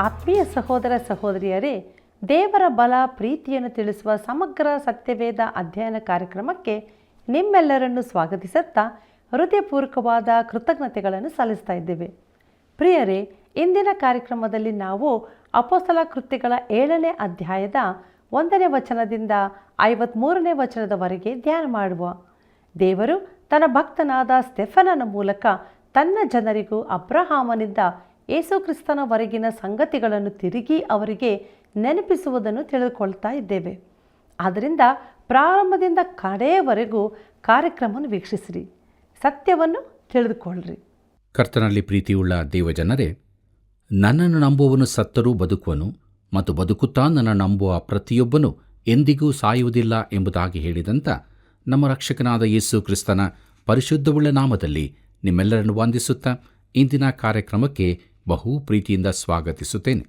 ಆತ್ಮೀಯ ಸಹೋದರ ಸಹೋದರಿಯರೇ, ದೇವರ ಬಲ ಪ್ರೀತಿಯನ್ನು ತಿಳಿಸುವ ಸಮಗ್ರ ಸತ್ಯವೇದ ಅಧ್ಯಯನ ಕಾರ್ಯಕ್ರಮಕ್ಕೆ ನಿಮ್ಮೆಲ್ಲರನ್ನು ಸ್ವಾಗತಿಸುತ್ತಾ ಹೃದಯಪೂರ್ವಕವಾದ ಕೃತಜ್ಞತೆಗಳನ್ನು ಸಲ್ಲಿಸ್ತಾ ಇದ್ದೇವೆ. ಪ್ರಿಯರೇ, ಇಂದಿನ ಕಾರ್ಯಕ್ರಮದಲ್ಲಿ ನಾವು ಅಪೊಸ್ತಲ ಕೃತ್ಯಗಳ 7ನೇ ಅಧ್ಯಾಯದ 1ನೇ ವಚನದಿಂದ 53ನೇ ವಚನದವರೆಗೆ ಧ್ಯಾನ ಮಾಡುವ. ದೇವರು ತನ್ನ ಭಕ್ತನಾದ ಸ್ಟೆಫನನ ಮೂಲಕ ತನ್ನ ಜನರಿಗೂ ಅಬ್ರಹಾಮನಿಂದ ಯೇಸುಕ್ರಿಸ್ತನವರೆಗಿನ ಸಂಗತಿಗಳನ್ನು ತಿರುಗಿ ಅವರಿಗೆ ನೆನಪಿಸುವುದನ್ನು ತಿಳಿದುಕೊಳ್ತಾ ಇದ್ದೇವೆ. ಆದ್ದರಿಂದ ಪ್ರಾರಂಭದಿಂದ ಕಡೆಯವರೆಗೂ ಕಾರ್ಯಕ್ರಮವನ್ನು ವೀಕ್ಷಿಸಿರಿ, ಸತ್ಯವನ್ನು ತಿಳಿದುಕೊಳ್ಳ್ರಿ. ಕರ್ತನಲ್ಲಿ ಪ್ರೀತಿಯುಳ್ಳ ದೇವಜನರೇ, ನನ್ನನ್ನು ನಂಬುವವನು ಸತ್ತರೂ ಬದುಕುವನು, ಮತ್ತು ಬದುಕುತ್ತಾ ನನ್ನ ನಂಬುವ ಪ್ರತಿಯೊಬ್ಬನು ಎಂದಿಗೂ ಸಾಯುವುದಿಲ್ಲ ಎಂಬುದಾಗಿ ಹೇಳಿದಂಥ ನಮ್ಮ ರಕ್ಷಕನಾದ ಯೇಸು ಕ್ರಿಸ್ತನ ಪರಿಶುದ್ಧವುಳ್ಳ ನಾಮದಲ್ಲಿ ನಿಮ್ಮೆಲ್ಲರನ್ನು ವಂದಿಸುತ್ತಾ ಇಂದಿನ ಕಾರ್ಯಕ್ರಮಕ್ಕೆ ಬಹು ಪ್ರೀತಿಯಿಂದ ಸ್ವಾಗತಿಸುತ್ತೇನೆ.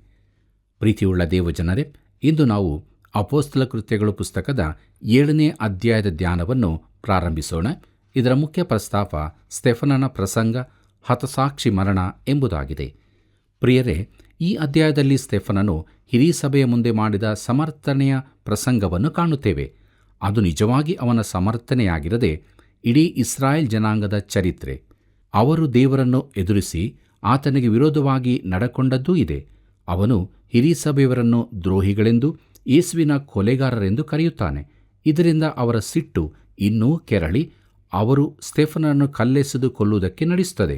ಪ್ರೀತಿಯುಳ್ಳ ದೇವಜನರೇ, ಇಂದು ನಾವು ಅಪೊಸ್ತಲ ಕೃತ್ಯಗಳು ಪುಸ್ತಕದ 7ನೇ ಅಧ್ಯಾಯದ ಧ್ಯಾನವನ್ನು ಪ್ರಾರಂಭಿಸೋಣ. ಇದರ ಮುಖ್ಯ ಪ್ರಸ್ತಾಪ ಸ್ಟೆಫನನ ಪ್ರಸಂಗ, ಹತಸಾಕ್ಷಿ ಮರಣ ಎಂಬುದಾಗಿದೆ. ಪ್ರಿಯರೇ, ಈ ಅಧ್ಯಾಯದಲ್ಲಿ ಸ್ಟೆಫನನು ಹಿರೀ ಸಭೆಯ ಮುಂದೆ ಮಾಡಿದ ಸಮರ್ಥನೆಯ ಪ್ರಸಂಗವನ್ನು ಕಾಣುತ್ತೇವೆ. ಅದು ನಿಜವಾಗಿ ಅವನ ಸಮರ್ಥನೆಯಾಗಿರದೆ ಇಡೀ ಇಸ್ರಾಯೇಲ್ ಜನಾಂಗದ ಚರಿತ್ರೆ. ಅವರು ದೇವರನ್ನು ಎದುರಿಸಿ ಆತನಿಗೆ ವಿರೋಧವಾಗಿ ನಡಕೊಂಡದ್ದೂ ಇದೆ. ಅವನು ಹಿರೀ ಸಭೆಯವರನ್ನು ದ್ರೋಹಿಗಳೆಂದು, ಯೇಸುವಿನ ಕೊಲೆಗಾರರೆಂದು ಕರೆಯುತ್ತಾನೆ. ಇದರಿಂದ ಅವರ ಸಿಟ್ಟು ಇನ್ನೂ ಕೆರಳಿ ಅವರು ಸ್ಟೆಫನನ್ನು ಕಲ್ಲೆಸೆದು ಕೊಲ್ಲುವುದಕ್ಕೆ ನಡೆಸುತ್ತದೆ.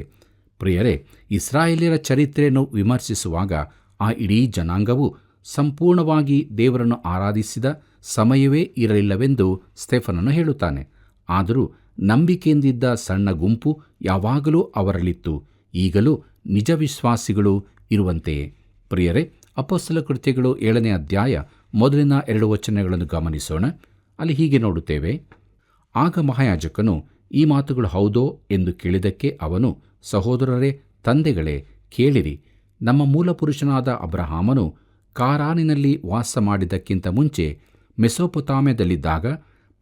ಪ್ರಿಯರೇ, ಇಸ್ರಾಯೇಲ್ಯರ ಚರಿತ್ರೆಯನ್ನು ವಿಮರ್ಶಿಸುವಾಗ ಆ ಇಡೀ ಜನಾಂಗವು ಸಂಪೂರ್ಣವಾಗಿ ದೇವರನ್ನು ಆರಾಧಿಸಿದ ಸಮಯವೇ ಇರಲಿಲ್ಲವೆಂದು ಸ್ಟೆಫನನು ಹೇಳುತ್ತಾನೆ. ಆದರೂ ನಂಬಿಕೆಯಿಂದಿದ್ದ ಸಣ್ಣ ಗುಂಪು ಯಾವಾಗಲೂ ಅವರಲ್ಲಿತ್ತು, ಈಗಲೂ ನಿಜ ವಿಶ್ವಾಸಿಗಳು ಇರುವಂತೆಯೇ. ಪ್ರಿಯರೇ, ಅಪೊಸ್ತಲ ಕೃತ್ಯಗಳು 7ನೇ ಅಧ್ಯಾಯ ಮೊದಲಿನ 2 ವಚನಗಳನ್ನು ಗಮನಿಸೋಣ. ಅಲ್ಲಿ ಹೀಗೆ ನೋಡುತ್ತೇವೆ: ಆಗ ಮಹಾಯಾಜಕನು ಈ ಮಾತುಗಳು ಹೌದೋ ಎಂದು ಕೇಳಿದಕ್ಕೆ ಅವನು, ಸಹೋದರರೇ, ತಂದೆಗಳೇ, ಕೇಳಿರಿ. ನಮ್ಮ ಮೂಲಪುರುಷನಾದ ಅಬ್ರಹಾಮನು ಕಾರಾನಿನಲ್ಲಿ ವಾಸ ಮಾಡಿದ್ದಕ್ಕಿಂತ ಮುಂಚೆ ಮೆಸೊಪೊತಾಮ್ಯದಲ್ಲಿದ್ದಾಗ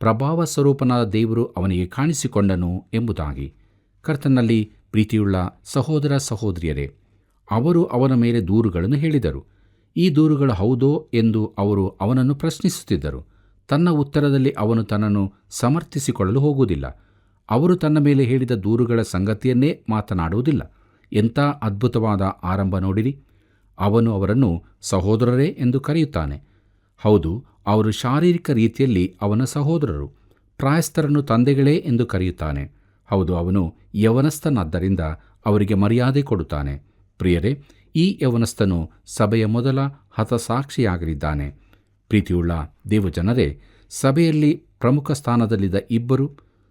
ಪ್ರಭಾವ ಸ್ವರೂಪನಾದ ದೇವರು ಅವನಿಗೆ ಕಾಣಿಸಿಕೊಂಡನು ಎಂಬುದಾಗಿ. ಕರ್ತನಲ್ಲಿ ಪ್ರೀತಿಯುಳ್ಳ ಸಹೋದರ ಸಹೋದರಿಯರೇ, ಅವರು ಅವನ ಮೇಲೆ ದೂರುಗಳನ್ನು ಹೇಳಿದರು. ಈ ದೂರುಗಳು ಹೌದೋ ಎಂದು ಅವರು ಅವನನ್ನು ಪ್ರಶ್ನಿಸುತ್ತಿದ್ದರು. ತನ್ನ ಉತ್ತರದಲ್ಲಿ ಅವನು ತನ್ನನ್ನು ಸಮರ್ಥಿಸಿಕೊಳ್ಳಲು ಹೋಗುವುದಿಲ್ಲ. ಅವರು ತನ್ನ ಮೇಲೆ ಹೇಳಿದ ದೂರುಗಳ ಸಂಗತಿಯನ್ನೇ ಮಾತನಾಡುವುದಿಲ್ಲ. ಎಂಥ ಅದ್ಭುತವಾದ ಆರಂಭ ನೋಡಿರಿ! ಅವನು ಅವರನ್ನು ಸಹೋದರರೇ ಎಂದು ಕರೆಯುತ್ತಾನೆ. ಹೌದು, ಅವರು ಶಾರೀರಿಕ ರೀತಿಯಲ್ಲಿ ಅವನ ಸಹೋದರರು. ಪ್ರಾಯಸ್ಥರನ್ನು ತಂದೆಗಳೇ ಎಂದು ಕರೆಯುತ್ತಾನೆ. ಹೌದು, ಅವನು ಯವನಸ್ಥನಾದ್ದರಿಂದ ಅವರಿಗೆ ಮರ್ಯಾದೆ ಕೊಡುತ್ತಾನೆ. ಪ್ರಿಯರೇ, ಈ ಯವನಸ್ಥನು ಸಭೆಯ ಮೊದಲ ಹತಸಾಕ್ಷಿಯಾಗಲಿದ್ದಾನೆ. ಪ್ರೀತಿಯುಳ್ಳ ದೇವಜನರೇ, ಸಭೆಯಲ್ಲಿ ಪ್ರಮುಖ ಸ್ಥಾನದಲ್ಲಿದ್ದ ಇಬ್ಬರು,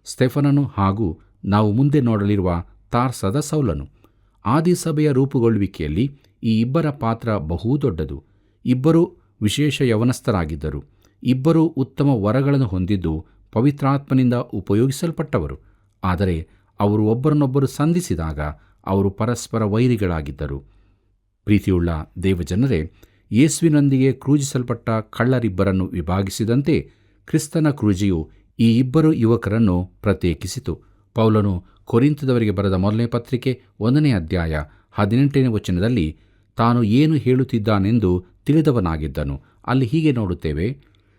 ಸ್ಟೆಫನನು ಹಾಗೂ ನಾವು ಮುಂದೆ ನೋಡಲಿರುವ ತಾರ್ಸದ ಸೌಲನು. ಆದಿ ಸಭೆಯ ರೂಪುಗೊಳ್ಳುವಿಕೆಯಲ್ಲಿ ಈ ಇಬ್ಬರ ಪಾತ್ರ ಬಹು ದೊಡ್ಡದು. ಇಬ್ಬರೂ ವಿಶೇಷ ಯವನಸ್ಥರಾಗಿದ್ದರು. ಇಬ್ಬರೂ ಉತ್ತಮ ವರಗಳನ್ನು ಹೊಂದಿದ್ದು ಪವಿತ್ರಾತ್ಮನಿಂದ ಉಪಯೋಗಿಸಲ್ಪಟ್ಟವರು. ಆದರೆ ಅವರು ಒಬ್ಬರನ್ನೊಬ್ಬರು ಸಂಧಿಸಿದಾಗ ಅವರು ಪರಸ್ಪರ ವೈರಿಗಳಾಗಿದ್ದರು. ಪ್ರೀತಿಯುಳ್ಳ ದೇವಜನರೇ, ಯೇಸುವಿನೊಂದಿಗೆ ಕ್ರೂಜಿಸಲ್ಪಟ್ಟ ಕಳ್ಳರಿಬ್ಬರನ್ನು ವಿಭಾಗಿಸಿದಂತೆ ಕ್ರಿಸ್ತನ ಕ್ರೂಜಿಯು ಈ ಇಬ್ಬರು ಯುವಕರನ್ನು ಪ್ರತ್ಯೇಕಿಸಿತು. ಪೌಲನು ಕೊರಿಂಥದವರಿಗೆ ಬರೆದ 1ನೇ ಪತ್ರಿಕೆ 1ನೇ ಅಧ್ಯಾಯ 18ನೇ ವಚನದಲ್ಲಿ ತಾನು ಏನು ಹೇಳುತ್ತಿದ್ದಾನೆಂದು ತಿಳಿದವನಾಗಿದ್ದನು. ಅಲ್ಲಿ ಹೀಗೆ ನೋಡುತ್ತೇವೆ: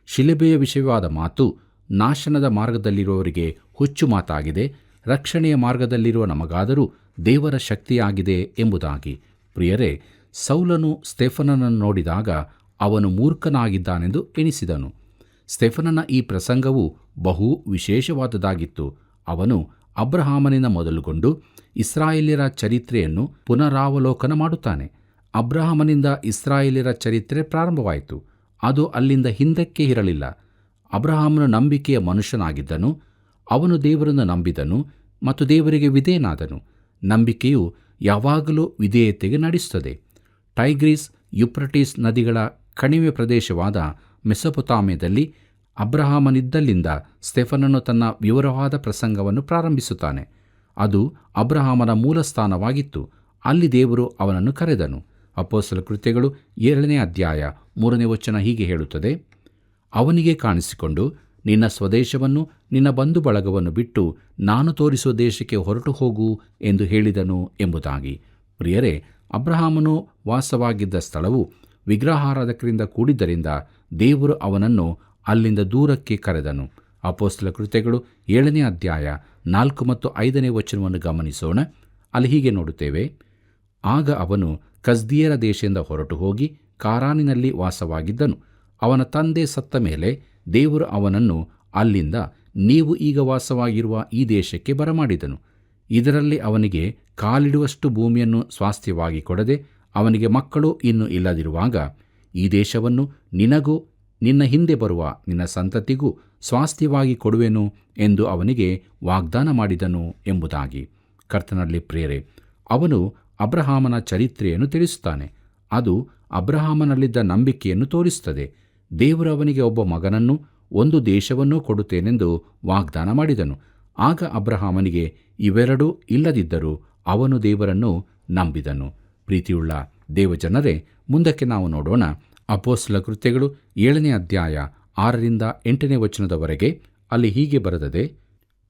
ಶಿಲುಬೆಯ ವಿಷಯವಾದ ಮಾತು ನಾಶನದ ಮಾರ್ಗದಲ್ಲಿರುವವರಿಗೆ ಹುಚ್ಚು ಮಾತಾಗಿದೆ, ರಕ್ಷಣೆಯ ಮಾರ್ಗದಲ್ಲಿರುವ ನಮಗಾದರೂ ದೇವರ ಶಕ್ತಿಯಾಗಿದೆ ಎಂಬುದಾಗಿ. ಪ್ರಿಯರೇ, ಸೌಲನು ಸ್ಟೆಫನನನ್ನು ನೋಡಿದಾಗ ಅವನು ಮೂರ್ಖನಾಗಿದ್ದಾನೆಂದು ಎಣಿಸಿದನು. ಸ್ಟೆಫನನ ಈ ಪ್ರಸಂಗವು ಬಹು ವಿಶೇಷವಾದದ್ದಾಗಿತ್ತು. ಅವನು ಅಬ್ರಹಾಮನಿಂದ ಮೊದಲುಗೊಂಡು ಇಸ್ರಾಯೇಲ್ಯರ ಚರಿತ್ರೆಯನ್ನು ಪುನರಾವಲೋಕನ ಮಾಡುತ್ತಾನೆ. ಅಬ್ರಹಾಮನಿಂದ ಇಸ್ರಾಯೇಲ್ಯರ ಚರಿತ್ರೆ ಪ್ರಾರಂಭವಾಯಿತು. ಅದು ಅಲ್ಲಿಂದ ಹಿಂದಕ್ಕೆ ಇರಲಿಲ್ಲ. ಅಬ್ರಹಾಮನು ನಂಬಿಕೆಯ ಮನುಷ್ಯನಾಗಿದ್ದನು. ಅವನು ದೇವರನ್ನು ನಂಬಿದನು ಮತ್ತು ದೇವರಿಗೆ ವಿಧೇಯನಾದನು. ನಂಬಿಕೆಯು ಯಾವಾಗಲೂ ವಿಧೇಯತೆಗೆ ನಡೆಸುತ್ತದೆ. ಟೈಗ್ರಿಸ್, ಯುಪ್ರಟಿಸ್ ನದಿಗಳ ಕಣಿವೆ ಪ್ರದೇಶವಾದ ಮೆಸೊಪೊತಾಮ್ಯದಲ್ಲಿ ಅಬ್ರಹಾಮನಿದ್ದಲ್ಲಿಂದ ಸ್ಟೆಫನನು ತನ್ನ ವಿವರವಾದ ಪ್ರಸಂಗವನ್ನು ಪ್ರಾರಂಭಿಸುತ್ತಾನೆ. ಅದು ಅಬ್ರಹಾಮನ ಮೂಲಸ್ಥಾನವಾಗಿತ್ತು. ಅಲ್ಲಿ ದೇವರು ಅವನನ್ನು ಕರೆದನು. ಅಪೊಸ್ತಲ ಕೃತ್ಯಗಳು 7ನೇ ಅಧ್ಯಾಯ 3ನೇ ವಚನ ಹೀಗೆ ಹೇಳುತ್ತದೆ: ಅವನಿಗೆ ಕಾಣಿಸಿಕೊಂಡು, ನಿನ್ನ ಸ್ವದೇಶವನ್ನು, ನಿನ್ನ ಬಂಧು ಬಳಗವನ್ನು ಬಿಟ್ಟು ನಾನು ತೋರಿಸುವ ದೇಶಕ್ಕೆ ಹೊರಟು ಹೋಗು ಎಂದು ಹೇಳಿದನು ಎಂಬುದಾಗಿ. ಪ್ರಿಯರೇ, ಅಬ್ರಹಾಮನು ವಾಸವಾಗಿದ್ದ ಸ್ಥಳವು ವಿಗ್ರಹಾರಾಧಕರಿಂದ ಕೂಡಿದ್ದರಿಂದ ದೇವರು ಅವನನ್ನು ಅಲ್ಲಿಂದ ದೂರಕ್ಕೆ ಕರೆದನು. ಅಪೊಸ್ತಲ ಕೃತ್ಯಗಳು 7ನೇ ಅಧ್ಯಾಯ 4 ಮತ್ತು 5ನೇ ವಚನವನ್ನು ಗಮನಿಸೋಣ. ಅಲ್ಲಿ ಹೀಗೆ ನೋಡುತ್ತೇವೆ, ಆಗ ಅವನು ಕಸ್ದೀಯರ ದೇಶದಿಂದ ಹೊರಟು ಹೋಗಿ ಕಾರಾನಿನಲ್ಲಿ ವಾಸವಾಗಿದ್ದನು. ಅವನ ತಂದೆ ಸತ್ತ ಮೇಲೆ ದೇವರು ಅವನನ್ನು ಅಲ್ಲಿಂದ ನೀವು ಈಗ ವಾಸವಾಗಿರುವ ಈ ದೇಶಕ್ಕೆ ಬರಮಾಡಿದನು. ಇದರಲ್ಲಿ ಅವನಿಗೆ ಕಾಲಿಡುವಷ್ಟು ಭೂಮಿಯನ್ನು ಸ್ವಾಸ್ಥ್ಯವಾಗಿ ಕೊಡದೆ ಅವನಿಗೆ ಮಕ್ಕಳು ಇನ್ನೂ ಇಲ್ಲದಿರುವಾಗ ಈ ದೇಶವನ್ನು ನಿನಗೂ ನಿನ್ನ ಹಿಂದೆ ಬರುವ ನಿನ್ನ ಸಂತತಿಗೂ ಸ್ವಾಸ್ಥ್ಯವಾಗಿ ಕೊಡುವೆನು ಎಂದು ಅವನಿಗೆ ವಾಗ್ದಾನ ಮಾಡಿದನು ಎಂಬುದಾಗಿ. ಕರ್ತನಲ್ಲಿ ಪ್ರಿಯರೇ, ಅವನು ಅಬ್ರಹಾಮನ ಚರಿತ್ರೆಯನ್ನು ತಿಳಿಸುತ್ತಾನೆ. ಅದು ಅಬ್ರಹಾಮನಲ್ಲಿದ್ದ ನಂಬಿಕೆಯನ್ನು ತೋರಿಸುತ್ತದೆ. ದೇವರು ಅವನಿಗೆ ಒಬ್ಬ ಮಗನನ್ನು ಒಂದು ದೇಶವನ್ನೂ ಕೊಡುತ್ತೇನೆಂದು ವಾಗ್ದಾನ ಮಾಡಿದನು. ಆಗ ಅಬ್ರಹಾಮನಿಗೆ ಇವೆರಡೂ ಇಲ್ಲದಿದ್ದರೂ ಅವನು ದೇವರನ್ನು ನಂಬಿದನು. ಪ್ರೀತಿಯುಳ್ಳ ದೇವಜನರೇ, ಮುಂದಕ್ಕೆ ನಾವು ನೋಡೋಣ. ಅಪೊಸ್ತಲ ಕೃತ್ಯಗಳು 7ನೇ ಅಧ್ಯಾಯ 6ರಿಂದ 8ನೇ ವಚನದವರೆಗೆ. ಅಲ್ಲಿ ಹೀಗೆ ಬರೆದದೆ,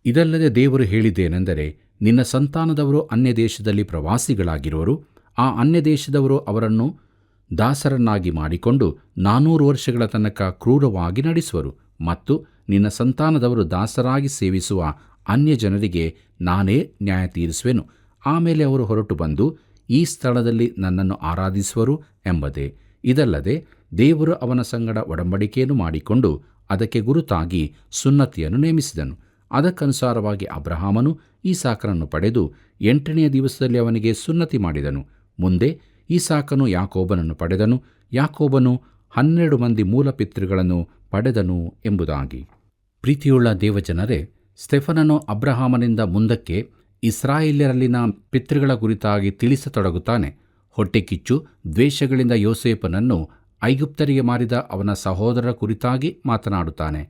ಇದಲ್ಲದೆ ದೇವರು ಹೇಳಿದ್ದೇನೆಂದರೆ, ನಿನ್ನ ಸಂತಾನದವರು ಅನ್ಯ ದೇಶದಲ್ಲಿ ಪ್ರವಾಸಿಗಳಾಗಿರುವರು. ಆ ಅನ್ಯ ದೇಶದವರು ಅವರನ್ನು ದಾಸರನ್ನಾಗಿ ಮಾಡಿಕೊಂಡು 400 ವರ್ಷಗಳ ತನಕ ಕ್ರೂರವಾಗಿ ನಡೆಸುವರು. ಮತ್ತು ನಿನ್ನ ಸಂತಾನದವರು ದಾಸರಾಗಿ ಸೇವಿಸುವ ಅನ್ಯ ಜನರಿಗೆ ನಾನೇ ನ್ಯಾಯ ತೀರಿಸುವೆನು. ಆಮೇಲೆ ಅವರು ಹೊರಟು ಬಂದು ಈ ಸ್ಥಳದಲ್ಲಿ ನನ್ನನ್ನು ಆರಾಧಿಸುವರು ಎಂಬುದೇ. ಇದಲ್ಲದೆ ದೇವರು ಅವನ ಸಂಗಡ ಒಡಂಬಡಿಕೆಯನ್ನು ಮಾಡಿಕೊಂಡು ಅದಕ್ಕೆ ಗುರುತಾಗಿ ಸುನ್ನತಿಯನ್ನು ನೇಮಿಸಿದನು. ಅದಕ್ಕನುಸಾರವಾಗಿ ಅಬ್ರಹಾಮನು ಈಸಾಕನನ್ನು ಪಡೆದು 8ನೆಯ ದಿವಸದಲ್ಲಿ ಅವನಿಗೆ ಸುನ್ನತಿ ಮಾಡಿದನು. ಮುಂದೆ ಈಸಾಕನು ಯಾಕೋಬನನ್ನು ಪಡೆದನು. ಯಾಕೋಬನು 12 ಮಂದಿ ಮೂಲಪಿತೃಗಳನ್ನು ಪಡೆದನು ಎಂಬುದಾಗಿ. ಪ್ರೀತಿಯುಳ್ಳ ದೇವಜನರೇ, ಸ್ತೆಫನನು ಅಬ್ರಹಾಮನಿಂದ ಮುಂದಕ್ಕೆ ಇಸ್ರಾಯೇಲ್ಯರಲ್ಲಿನ ಪಿತೃಗಳ ಕುರಿತಾಗಿ ತಿಳಿಸತೊಡಗುತ್ತಾನೆ. ಹೊಟ್ಟೆಕಿಚ್ಚು ದ್ವೇಷಗಳಿಂದ ಯೋಸೇಫನನ್ನು ಐಗುಪ್ತರಿಗೆ ಮಾರಿದ ಅವನ ಸಹೋದರರ ಕುರಿತಾಗಿ ಮಾತನಾಡುತ್ತಾನೆ.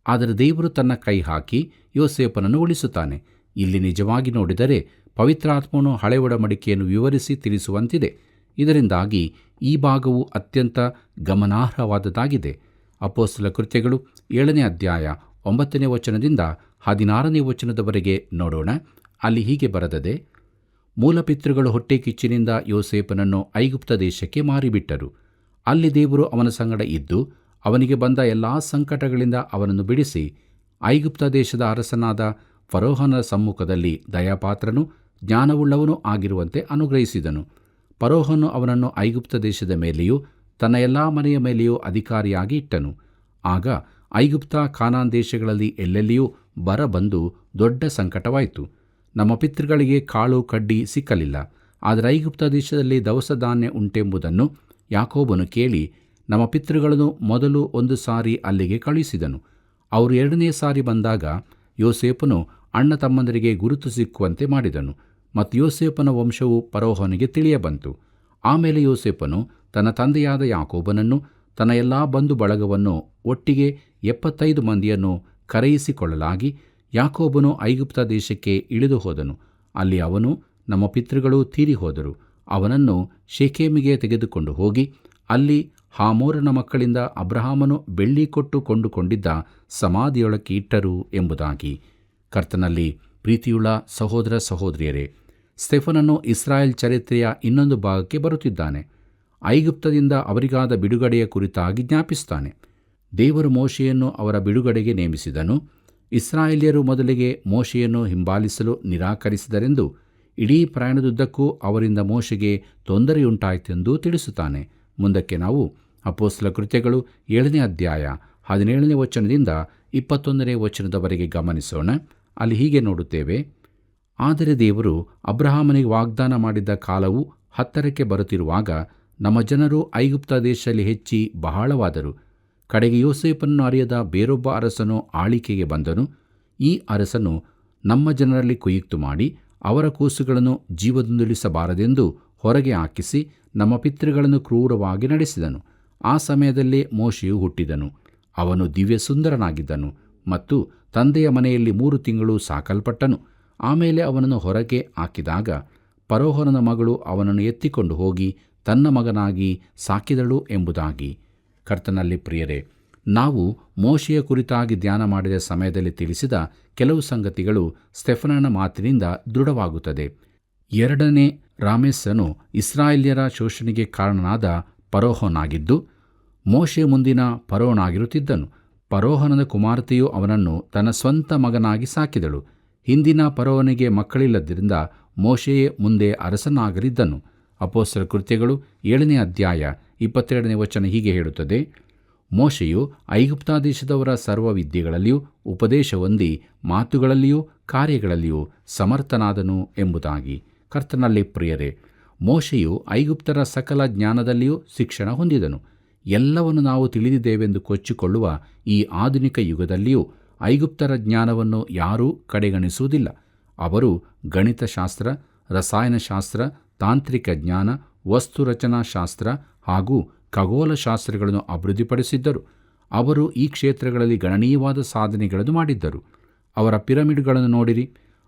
ಆದರೆ ದೇವರು ತನ್ನ ಕೈ ಹಾಕಿ ಯೋಸೇಫನನ್ನು ಉಳಿಸುತ್ತಾನೆ. ಇಲ್ಲಿ ನಿಜವಾಗಿ ನೋಡಿದರೆ ಪವಿತ್ರಾತ್ಮನು ಹಳೆ ಒಡಂಬಡಿಕೆಯನ್ನು ವಿವರಿಸಿ ತಿಳಿಸುವಂತಿದೆ. ಇದರಿಂದಾಗಿ ಈ ಭಾಗವು ಅತ್ಯಂತ ಗಮನಾರ್ಹವಾದದ್ದಾಗಿದೆ. ಅಪೊಸ್ತಲ ಕೃತ್ಯಗಳು 7ನೇ ಅಧ್ಯಾಯ 9ನೇ ವಚನದಿಂದ 16ನೇ ವಚನದವರೆಗೆ ನೋಡೋಣ. ಅಲ್ಲಿ ಹೀಗೆ ಬರೆದದೆ, ಮೂಲಪಿತೃಗಳು ಹೊಟ್ಟೆಕಿಚ್ಚಿನಿಂದ ಯೋಸೇಫನನ್ನು ಐಗುಪ್ತ ದೇಶಕ್ಕೆ ಮಾರಿಬಿಟ್ಟರು. ಅಲ್ಲಿ ದೇವರು ಅವನ ಸಂಗಡ ಇದ್ದು ಅವನಿಗೆ ಬಂದ ಎಲ್ಲಾ ಸಂಕಟಗಳಿಂದ ಅವನನ್ನು ಬಿಡಿಸಿ ಐಗುಪ್ತ ದೇಶದ ಅರಸನಾದ ಫರೋಹನ ಸಮ್ಮುಖದಲ್ಲಿ ದಯಾಪಾತ್ರನೂ ಜ್ಞಾನವುಳ್ಳವನೂ ಆಗಿರುವಂತೆ ಅನುಗ್ರಹಿಸಿದನು. ಫರೋಹನು ಅವನನ್ನು ಐಗುಪ್ತ ದೇಶದ ಮೇಲೆಯೂ ತನ್ನ ಎಲ್ಲಾ ಮನೆಯ ಮೇಲೆಯೂ ಅಧಿಕಾರಿಯಾಗಿ ಇಟ್ಟನು. ಆಗ ಐಗುಪ್ತ ಕಾನಾನ್ ದೇಶಗಳಲ್ಲಿ ಎಲ್ಲೆಲ್ಲಿಯೂ ಬರ ಬಂದು ದೊಡ್ಡ ಸಂಕಟವಾಯಿತು. ನಮ್ಮ ಪಿತೃಗಳಿಗೆ ಕಾಳು ಕಡ್ಡಿ ಸಿಕ್ಕಲಿಲ್ಲ. ಆದರೆ ಐಗುಪ್ತ ದೇಶದಲ್ಲಿ ದವಸ ಧಾನ್ಯ ಉಂಟೆಂಬುದನ್ನು ಯಾಕೋಬನು ಕೇಳಿ ನಮ್ಮ ಪಿತೃಗಳನ್ನು ಮೊದಲು 1 ಸಾರಿ ಅಲ್ಲಿಗೆ ಕಳುಹಿಸಿದನು. ಅವರು 2ನೇ ಸಾರಿ ಬಂದಾಗ ಯೋಸೇಫನು ಅಣ್ಣ ತಮ್ಮಂದರಿಗೆ ಗುರುತು ಸಿಕ್ಕುವಂತೆ ಮಾಡಿದನು. ಮತ್ತು ಯೋಸೇಫನ ವಂಶವು ಫರೋಹನಿಗೆ ತಿಳಿಯಬಂತು. ಆಮೇಲೆ ಯೋಸೇಫನು ತನ್ನ ತಂದೆಯಾದ ಯಾಕೋಬನನ್ನು ತನ್ನ ಎಲ್ಲಾ ಬಂಧು ಬಳಗವನ್ನು ಒಟ್ಟಿಗೆ 75 ಮಂದಿಯನ್ನು ಕರೆಯಿಸಿಕೊಳ್ಳಲಾಗಿ ಯಾಕೋಬನು ಐಗುಪ್ತ ದೇಶಕ್ಕೆ ಇಳಿದು ಹೋದನು. ಅಲ್ಲಿ ಅವನು ನಮ್ಮ ಪಿತೃಗಳು ತೀರಿ ಹೋದರು. ಅವನನ್ನು ಶೆಕೆಮಿಗೆ ತೆಗೆದುಕೊಂಡು ಹೋಗಿ ಅಲ್ಲಿ ಹಾಮೋರನ ಮಕ್ಕಳಿಂದ ಅಬ್ರಹಾಮನು ಬೆಳ್ಳಿ ಕೊಟ್ಟು ಕೊಂಡುಕೊಂಡಿದ್ದ ಸಮಾಧಿಯೊಳಕ್ಕೆ ಇಟ್ಟರು ಎಂಬುದಾಗಿ. ಕರ್ತನಲ್ಲಿ ಪ್ರೀತಿಯುಳ್ಳ ಸಹೋದರ ಸಹೋದರಿಯರೇ, ಸ್ತೆಫನನು ಇಸ್ರಾಯೇಲ್ ಚರಿತ್ರೆಯ ಇನ್ನೊಂದು ಭಾಗಕ್ಕೆ ಬರುತ್ತಿದ್ದಾನೆ. ಐಗುಪ್ತದಿಂದ ಅವರಿಗಾದ ಬಿಡುಗಡೆಯ ಕುರಿತಾಗಿ ಜ್ಞಾಪಿಸುತ್ತಾನೆ. ದೇವರು ಮೋಶೆಯನ್ನು ಅವರ ಬಿಡುಗಡೆಗೆ ನೇಮಿಸಿದನು. ಇಸ್ರಾಯೇಲ್ಯರು ಮೊದಲಿಗೆ ಮೋಶೆಯನ್ನು ಹಿಂಬಾಲಿಸಲು ನಿರಾಕರಿಸಿದರೆಂದು ಇಡೀ ಪ್ರಯಾಣದುದ್ದಕ್ಕೂ ಅವರಿಂದ ಮೋಶೆಗೆ ತೊಂದರೆಯುಂಟಾಯಿತೆಂದು ತಿಳಿಸುತ್ತಾನೆ. ಮುಂದಕ್ಕೆ ನಾವು ಅಪೊಸ್ತಲ ಕೃತ್ಯಗಳು 7ನೇ ಅಧ್ಯಾಯ 17ನೇ ವಚನದಿಂದ 21ನೇ ವಚನದವರೆಗೆ ಗಮನಿಸೋಣ. ಅಲ್ಲಿ ಹೀಗೆ ನೋಡುತ್ತೇವೆ, ಆದರೆ ದೇವರು ಅಬ್ರಹಾಮನಿಗೆ ವಾಗ್ದಾನ ಮಾಡಿದ್ದ ಕಾಲವು ಹತ್ತಿರಕ್ಕೆ ಬರುತ್ತಿರುವಾಗ ನಮ್ಮ ಜನರು ಐಗುಪ್ತ ದೇಶದಲ್ಲಿ ಹೆಚ್ಚಿ ಬಹಳವಾದರು. ಕಡೆಗೆ ಯೋಸೇಫನನ್ನು ಅರಿಯದ ಬೇರೊಬ್ಬ ಅರಸನು ಆಳಿಕೆಗೆ ಬಂದನು. ಈ ಅರಸನು ನಮ್ಮ ಜನರಲ್ಲಿ ಕುಯುಕ್ತು ಮಾಡಿ ಅವರ ಕೂಸುಗಳನ್ನು ಜೀವದಿಂದುಳಿಸಬಾರದೆಂದು ಹೊರಗೆ ಹಾಕಿಸಿ ನಮ್ಮ ಪಿತೃಗಳನ್ನು ಕ್ರೂರವಾಗಿ ನಡೆಸಿದನು. ಆ ಸಮಯದಲ್ಲೇ ಮೋಶೆಯು ಹುಟ್ಟಿದನು. ಅವನು ದಿವ್ಯ ಸುಂದರನಾಗಿದ್ದನು ಮತ್ತು ತಂದೆಯ ಮನೆಯಲ್ಲಿ 3 ತಿಂಗಳು ಸಾಕಲ್ಪಟ್ಟನು. ಆಮೇಲೆ ಅವನನ್ನು ಹೊರಗೆ ಹಾಕಿದಾಗ ಫರೋಹನ ಮಗಳು ಅವನನ್ನು ಎತ್ತಿಕೊಂಡು ಹೋಗಿ ತನ್ನ ಮಗನಾಗಿ ಸಾಕಿದಳು ಎಂಬುದಾಗಿ. ಕರ್ತನಲ್ಲಿ ಪ್ರಿಯರೇ, ನಾವು ಮೋಶೆಯ ಕುರಿತಾಗಿ ಧ್ಯಾನ ಮಾಡಿದ ಸಮಯದಲ್ಲಿ ತಿಳಿಸಿದ ಕೆಲವು ಸಂಗತಿಗಳು ಸ್ತೆಫನನ ಮಾತಿನಿಂದ ದೃಢವಾಗುತ್ತದೆ. 2ನೇ ರಾಮೆಸ್ಸನು ಇಸ್ರಾಯೇಲ್ಯರ ಶೋಷಣೆಗೆ ಕಾರಣನಾದ ಫರೋಹನಾಗಿದ್ದು, ಮೋಶೆ ಮುಂದಿನ ಫರೋಹನಾಗಿರುತ್ತಿದ್ದನು. ಫರೋಹನದ ಕುಮಾರತೆಯು ಅವನನ್ನು ತನ್ನ ಸ್ವಂತ ಮಗನಾಗಿ ಸಾಕಿದಳು. ಹಿಂದಿನ ಫರೋಹನಿಗೆ ಮಕ್ಕಳಿಲ್ಲದ್ದರಿಂದ ಮೋಶೆಯೇ ಮುಂದೆ ಅರಸನಾಗಲಿದ್ದನು. ಅಪೊಸ್ತಲರ ಕೃತ್ಯಗಳು 7ನೇ ಅಧ್ಯಾಯ 22ನೇ ವಚನ ಹೀಗೆ ಹೇಳುತ್ತದೆ: ಮೋಶೆಯು ಐಗುಪ್ತ ದೇಶದವರ ಸರ್ವ ವಿದ್ಯೆಗಳಲ್ಲಿಯೂ ಉಪದೇಶ ಹೊಂದಿ ಮಾತುಗಳಲ್ಲಿಯೂ ಕಾರ್ಯಗಳಲ್ಲಿಯೂ ಸಮರ್ಥನಾದನು ಎಂಬುದಾಗಿ. ಕರ್ತನಲ್ಲಿ ಪ್ರಿಯರೇ, ಮೋಶೆಯು ಐಗುಪ್ತರ ಸಕಲ ಜ್ಞಾನದಲ್ಲಿಯೂ ಶಿಕ್ಷಣ ಹೊಂದಿದನು. ಎಲ್ಲವನ್ನು ನಾವು ತಿಳಿದಿದ್ದೇವೆಂದು ಕೊಚ್ಚಿಕೊಳ್ಳುವ ಈ ಆಧುನಿಕ ಯುಗದಲ್ಲಿಯೂ ಐಗುಪ್ತರ ಜ್ಞಾನವನ್ನು ಯಾರೂ ಕಡೆಗಣಿಸುವುದಿಲ್ಲ. ಅವರು ಗಣಿತಶಾಸ್ತ್ರ, ರಸಾಯನಶಾಸ್ತ್ರ, ತಾಂತ್ರಿಕ ಜ್ಞಾನ, ವಸ್ತುರಚನಾಶಾಸ್ತ್ರ ಹಾಗೂ ಖಗೋಳಶಾಸ್ತ್ರಗಳನ್ನು ಅಭಿವೃದ್ಧಿಪಡಿಸಿದ್ದರು. ಅವರು ಈ ಕ್ಷೇತ್ರಗಳಲ್ಲಿ ಗಣನೀಯವಾದ ಸಾಧನೆಗಳನ್ನು ಮಾಡಿದ್ದರು. ಅವರ ಪಿರಮಿಡ್ಗಳನ್ನು ನೋಡಿರಿ.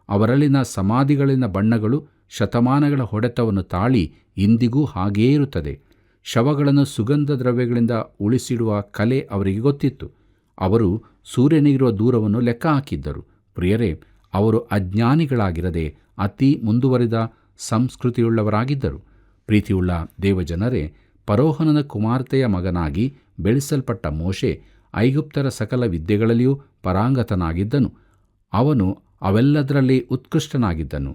ಅವರಲ್ಲಿನ ಸಮಾಧಿಗಳಲ್ಲಿನ ಬಣ್ಣಗಳು ಶತಮಾನಗಳ ಹೊಡೆತವನ್ನು ತಾಳಿ ಇಂದಿಗೂ ಹಾಗೆಯೇ ಇರುತ್ತದೆ. ಶವಗಳನ್ನು ಸುಗಂಧ ದ್ರವ್ಯಗಳಿಂದ ಉಳಿಸಿಡುವ ಕಲೆ ಅವರಿಗೆ ಗೊತ್ತಿತ್ತು. ಅವರು ಸೂರ್ಯನಿಗಿರುವ ದೂರವನ್ನು ಲೆಕ್ಕ ಹಾಕಿದ್ದರು. ಪ್ರಿಯರೇ, ಅವರು ಅಜ್ಞಾನಿಗಳಾಗಿರದೆ ಅತಿ ಮುಂದುವರಿದ ಸಂಸ್ಕೃತಿಯುಳ್ಳವರಾಗಿದ್ದರು. ಪ್ರೀತಿಯುಳ್ಳ ದೇವಜನರೇ, ಫರೋಹನನ ಕುಮಾರ್ತೆಯ ಮಗನಾಗಿ ಬೆಳೆಸಲ್ಪಟ್ಟ ಮೋಶೆ ಐಗುಪ್ತರ ಸಕಲ ವಿದ್ಯೆಗಳಲ್ಲಿಯೂ ಪರಾಂಗತನಾಗಿದ್ದನು. ಅವನು ಅವೆಲ್ಲದರಲ್ಲಿ ಉತ್ಕೃಷ್ಟನಾಗಿದ್ದನು.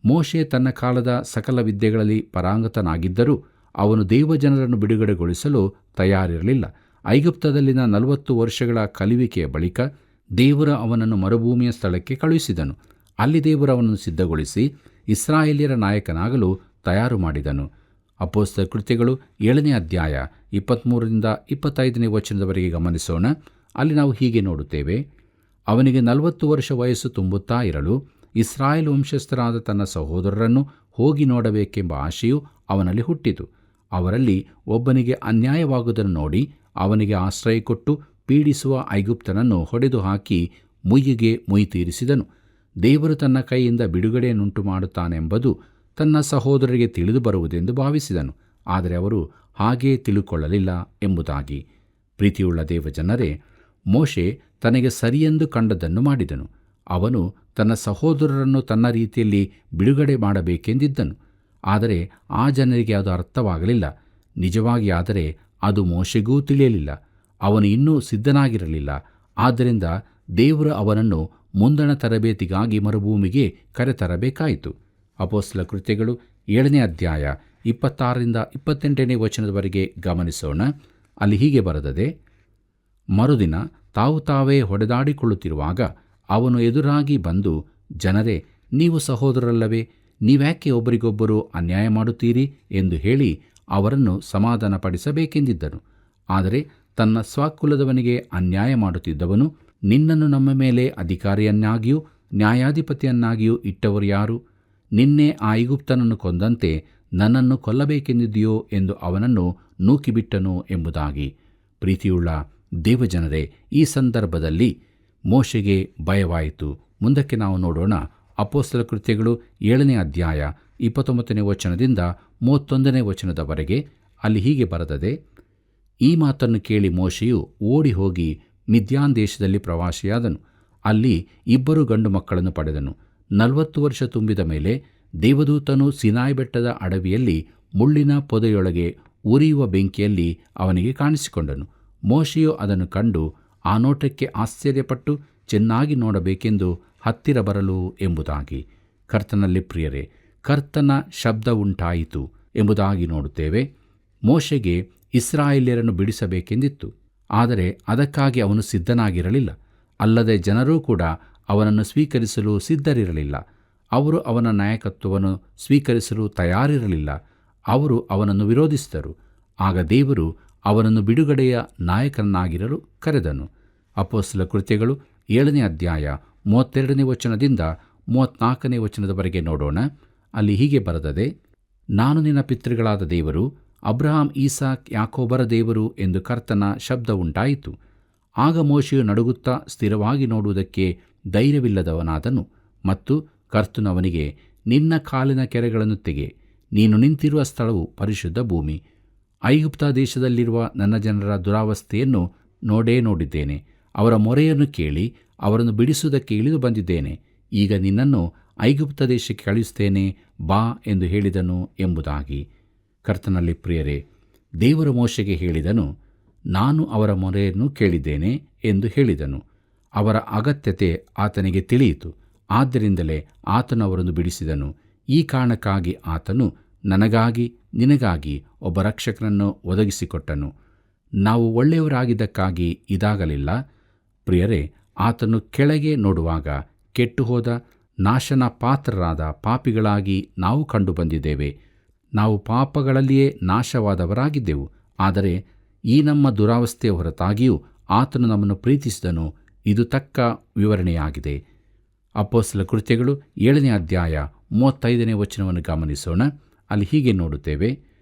ಮೋಶೆ ತನ್ನ ಕಾಲದ ಸಕಲ ವಿದ್ಯೆಗಳಲ್ಲಿ ಪರಾಂಗತನಾಗಿದ್ದರೂ ಅವನು ದೇವಜನರನ್ನು ಬಿಡುಗಡೆಗೊಳಿಸಲು ತಯಾರಿರಲಿಲ್ಲ. ಐಗುಪ್ತದಲ್ಲಿನ 40 ವರ್ಷಗಳ ಕಲಿವಿಕೆಯ ಬಳಿಕ ದೇವರು ಅವನನ್ನು ಮರುಭೂಮಿಯ ಸ್ಥಳಕ್ಕೆ ಕಳುಹಿಸಿದನು. ಅಲ್ಲಿ ದೇವರು ಅವನನ್ನು ಸಿದ್ಧಗೊಳಿಸಿ ಇಸ್ರಾಯೇಲ್ಯರ ನಾಯಕನಾಗಲು ತಯಾರು ಮಾಡಿದನು. ಅಪೊಸ್ತಲರ ಕೃತ್ಯಗಳು 7ನೇ ಅಧ್ಯಾಯ 23ರಿಂದ 25ನೇ ವಚನದವರೆಗೆ ಗಮನಿಸೋಣ. ಅಲ್ಲಿ ನಾವು ಹೀಗೆ ನೋಡುತ್ತೇವೆ: ಅವನಿಗೆ 40 ವರ್ಷ ವಯಸ್ಸು ತುಂಬುತ್ತಾ ಇರಲು ಇಸ್ರಾಯೇಲ್ ವಂಶಸ್ಥರಾದ ತನ್ನ ಸಹೋದರರನ್ನು ಹೋಗಿ ನೋಡಬೇಕೆಂಬ ಆಶೆಯು ಅವನಲ್ಲಿ ಹುಟ್ಟಿತು. ಅವರಲ್ಲಿ ಒಬ್ಬನಿಗೆ ಅನ್ಯಾಯವಾಗುವುದನ್ನು ನೋಡಿ ಅವನಿಗೆ ಆಶ್ರಯ ಕೊಟ್ಟು ಪೀಡಿಸುವ ಐಗುಪ್ತನನ್ನು ಹೊಡೆದು ಹಾಕಿ ಮುಯ್ಯಿಗೆ ಮುಯಿ ತೀರಿಸಿದನು. ದೇವರು ತನ್ನ ಕೈಯಿಂದ ಬಿಡುಗಡೆಯನ್ನುಂಟು ಮಾಡುತ್ತಾನೆಂಬುದು ತನ್ನ ಸಹೋದರರಿಗೆ ತಿಳಿದು ಬರುವುದೆಂದು ಭಾವಿಸಿದನು. ಆದರೆ ಅವರು ಹಾಗೇ ತಿಳುಕೊಳ್ಳಲಿಲ್ಲ ಎಂಬುದಾಗಿ. ಪ್ರೀತಿಯುಳ್ಳ ದೇವಜನರೇ, ಮೋಶೆ ತನಗೆ ಸರಿಯೆಂದು ಕಂಡದ್ದನ್ನು ಮಾಡಿದನು. ಅವನು ತನ್ನ ಸಹೋದರರನ್ನು ತನ್ನ ರೀತಿಯಲ್ಲಿ ಬಿಡುಗಡೆ ಮಾಡಬೇಕೆಂದಿದ್ದನು. ಆದರೆ ಆ ಜನರಿಗೆ ಅದು ಅರ್ಥವಾಗಲಿಲ್ಲ. ನಿಜವಾಗಿ ಆದರೆ ಅದು ಮೋಶೆಗೂ ತಿಳಿಯಲಿಲ್ಲ. ಅವನು ಇನ್ನೂ ಸಿದ್ಧನಾಗಿರಲಿಲ್ಲ. ಆದ್ದರಿಂದ ದೇವರು ಅವನನ್ನು ಮುಂದಣ ತರಬೇತಿಗಾಗಿ ಮರುಭೂಮಿಗೆ ಕರೆತರಬೇಕಾಯಿತು. ಅಪೊಸ್ತಲರ ಕೃತ್ಯಗಳು 7ನೇ ಅಧ್ಯಾಯ 26ರಿಂದ 28ನೇ ವಚನದವರೆಗೆ ಗಮನಿಸೋಣ. ಅಲ್ಲಿ ಹೀಗೆ ಬರೆದದೆ: ಮರುದಿನ ತಾವು ತಾವೇ ಹೊಡೆದಾಡಿಕೊಳ್ಳುತ್ತಿರುವಾಗ ಅವನು ಎದುರಾಗಿ ಬಂದು, ಜನರೇ, ನೀವು ಸಹೋದರರಲ್ಲವೇ? ನೀವ್ಯಾಕೆ ಒಬ್ಬರಿಗೊಬ್ಬರು ಅನ್ಯಾಯ ಮಾಡುತ್ತೀರಿ ಎಂದು ಹೇಳಿ ಅವರನ್ನು ಸಮಾಧಾನಪಡಿಸಬೇಕೆಂದಿದ್ದನು. ಆದರೆ ತನ್ನ ಸ್ವಕುಲದವನಿಗೆ ಅನ್ಯಾಯ ಮಾಡುತ್ತಿದ್ದವನು, ನಿನ್ನನ್ನು ನಮ್ಮ ಮೇಲೆ ಅಧಿಕಾರಿಯನ್ನಾಗಿಯೂ ನ್ಯಾಯಾಧಿಪತಿಯನ್ನಾಗಿಯೂ ಇಟ್ಟವರು ಯಾರು? ನಿನ್ನೆ ಆ ಐಗುಪ್ತನನ್ನು ಕೊಂದಂತೆ ನನ್ನನ್ನು ಕೊಲ್ಲಬೇಕೆಂದಿದೆಯೋ ಎಂದು ಅವನನ್ನು ನೂಕಿಬಿಟ್ಟನು ಎಂಬುದಾಗಿ. ಪ್ರೀತಿಯುಳ್ಳ ದೇವಜನರೇ, ಈ ಸಂದರ್ಭದಲ್ಲಿ ಮೋಶೆಗೆ ಭಯವಾಯಿತು. ಮುಂದಕ್ಕೆ ನಾವು ನೋಡೋಣ. ಅಪೊಸ್ತಲರ ಕೃತ್ಯಗಳು 7ನೇ ಅಧ್ಯಾಯ 29ನೇ ವಚನದಿಂದ 31ನೇ ವಚನದವರೆಗೆ. ಅಲ್ಲಿ ಹೀಗೆ ಬರೆದದೆ: ಈ ಮಾತನ್ನು ಕೇಳಿ ಮೋಶೆಯು ಓಡಿ ಹೋಗಿ ಮಿದ್ಯಾನ್ ದೇಶದಲ್ಲಿ ಪ್ರವಾಸಿಯಾದನು. ಅಲ್ಲಿ 2 ಗಂಡು ಮಕ್ಕಳನ್ನು ಪಡೆದನು. 40 ವರ್ಷ ತುಂಬಿದ ಮೇಲೆ ದೇವದೂತನು ಸಿನಾಯಿ ಬೆಟ್ಟದ ಅಡವಿಯಲ್ಲಿ ಮುಳ್ಳಿನ ಪೊದೆಯೊಳಗೆ ಉರಿಯುವ ಬೆಂಕಿಯಲ್ಲಿ ಅವನಿಗೆ ಕಾಣಿಸಿಕೊಂಡನು. ಮೋಶೆಯು ಅದನ್ನು ಕಂಡು ಆ ನೋಟಕ್ಕೆ ಆಶ್ಚರ್ಯಪಟ್ಟು ಚೆನ್ನಾಗಿ ನೋಡಬೇಕೆಂದು ಹತ್ತಿರ ಬರಲು ಎಂಬುದಾಗಿ. ಕರ್ತನಲ್ಲಿ ಪ್ರಿಯರೇ, ಕರ್ತನ ಶಬ್ದ ಉಂಟಾಯಿತು ಎಂಬುದಾಗಿ ನೋಡುತ್ತೇವೆ. ಮೋಶೆಗೆ ಇಸ್ರಾಯೇಲ್ಯರನ್ನು ಬಿಡಿಸಬೇಕೆಂದಿತ್ತು. ಆದರೆ ಅದಕ್ಕಾಗಿ ಅವನು ಸಿದ್ಧನಾಗಿರಲಿಲ್ಲ. ಅಲ್ಲದೆ ಜನರೂ ಕೂಡ ಅವನನ್ನು ಸ್ವೀಕರಿಸಲು ಸಿದ್ಧರಿರಲಿಲ್ಲ. ಅವರು ಅವನ ನಾಯಕತ್ವವನ್ನು ಸ್ವೀಕರಿಸಲು ತಯಾರಿರಲಿಲ್ಲ. ಅವರು ಅವನನ್ನು ವಿರೋಧಿಸಿದರು. ಆಗ ದೇವರು ಅವನನ್ನು ಬಿಡುಗಡೆಯ ನಾಯಕನಾಗಿರಲು ಕರೆದನು. ಅಪೊಸ್ತಲರ ಕೃತ್ಯಗಳು 7ನೇ ಅಧ್ಯಾಯ 32ನೇ ವಚನದಿಂದ 34ನೇ ವಚನದವರೆಗೆ ನೋಡೋಣ. ಅಲ್ಲಿ ಹೀಗೆ ಬರೆದದೆ: ನಾನು ನಿನ್ನ ಪಿತೃಗಳಾದ ದೇವರು, ಅಬ್ರಹಾಂ, ಈಸಾಕ್, ಯಾಕೋಬರ ದೇವರು ಎಂದು ಕರ್ತನ ಶಬ್ದ ಉಂಟಾಯಿತು. ಆಗ ಮೋಶೆಯು ನಡುಗುತ್ತಾ ಸ್ಥಿರವಾಗಿ ನೋಡುವುದಕ್ಕೆ ಧೈರ್ಯವಿಲ್ಲದವನಾದನು. ಮತ್ತು ಕರ್ತನು ಅವನಿಗೆ, ನಿನ್ನ ಕಾಲಿನ ಕೆರೆಗಳನ್ನು ತೆಗೆ, ನೀನು ನಿಂತಿರುವ ಸ್ಥಳವು ಪರಿಶುದ್ಧ ಭೂಮಿ. ಐಗುಪ್ತ ದೇಶದಲ್ಲಿರುವ ನನ್ನ ಜನರ ದುರಾವಸ್ಥೆಯನ್ನು ನೋಡಿದ್ದೇನೆ. ಅವರ ಮೊರೆಯನ್ನು ಕೇಳಿ ಅವರನ್ನು ಬಿಡಿಸುವುದಕ್ಕೆ ಇಳಿದು ಬಂದಿದ್ದೇನೆ. ಈಗ ನಿನ್ನನ್ನು ಐಗುಪ್ತ ದೇಶಕ್ಕೆ ಕಳುಹಿಸುತ್ತೇನೆ, ಬಾ ಎಂದು ಹೇಳಿದನು ಎಂಬುದಾಗಿ. ಕರ್ತನಲ್ಲಿ ಪ್ರಿಯರೇ, ದೇವರು ಮೋಶೆಗೆ ಹೇಳಿದನು, ನಾನು ಅವರ ಮೊರೆಯನ್ನು ಕೇಳಿದ್ದೇನೆ ಎಂದು ಹೇಳಿದನು. ಅವರ ಅಗತ್ಯತೆ ಆತನಿಗೆ ತಿಳಿಯಿತು. ಆದ್ದರಿಂದಲೇ ಆತನು ಅವರನ್ನು ಬಿಡಿಸಿದನು. ಈ ಕಾರಣಕ್ಕಾಗಿ ಆತನು ನನಗಾಗಿ ನಿನಗಾಗಿ ಒಬ್ಬ ರಕ್ಷಕನನ್ನು ಒದಗಿಸಿಕೊಟ್ಟನು. ನಾವು ಒಳ್ಳೆಯವರಾಗಿದ್ದಕ್ಕಾಗಿ ಇದಾಗಲಿಲ್ಲ. ಪ್ರಿಯರೇ, ಆತನು ಕೆಳಗೆ ನೋಡುವಾಗ ಕೆಟ್ಟುಹೋದ ನಾಶನ ಪಾತ್ರರಾದ ಪಾಪಿಗಳಾಗಿ ನಾವು ಕಂಡುಬಂದಿದ್ದೇವೆ. ನಾವು ಪಾಪಗಳಲ್ಲಿಯೇ ನಾಶವಾದವರಾಗಿದ್ದೆವು. ಆದರೆ ಈ ನಮ್ಮ ದುರಾವಸ್ಥೆಯ ಹೊರತಾಗಿಯೂ ಆತನು ನಮ್ಮನ್ನು ಪ್ರೀತಿಸಿದನು. ಇದು ತಕ್ಕ ವಿವರಣೆಯಾಗಿದೆ. ಅಪೊಸ್ತಲ ಕೃತ್ಯಗಳು 7ನೇ ಅಧ್ಯಾಯ 35ನೇ ವಚನವನ್ನು ಗಮನಿಸೋಣ. ಅಲ್ಲಿ ಹೀಗೆ ನೋಡುತ್ತೇವೆ,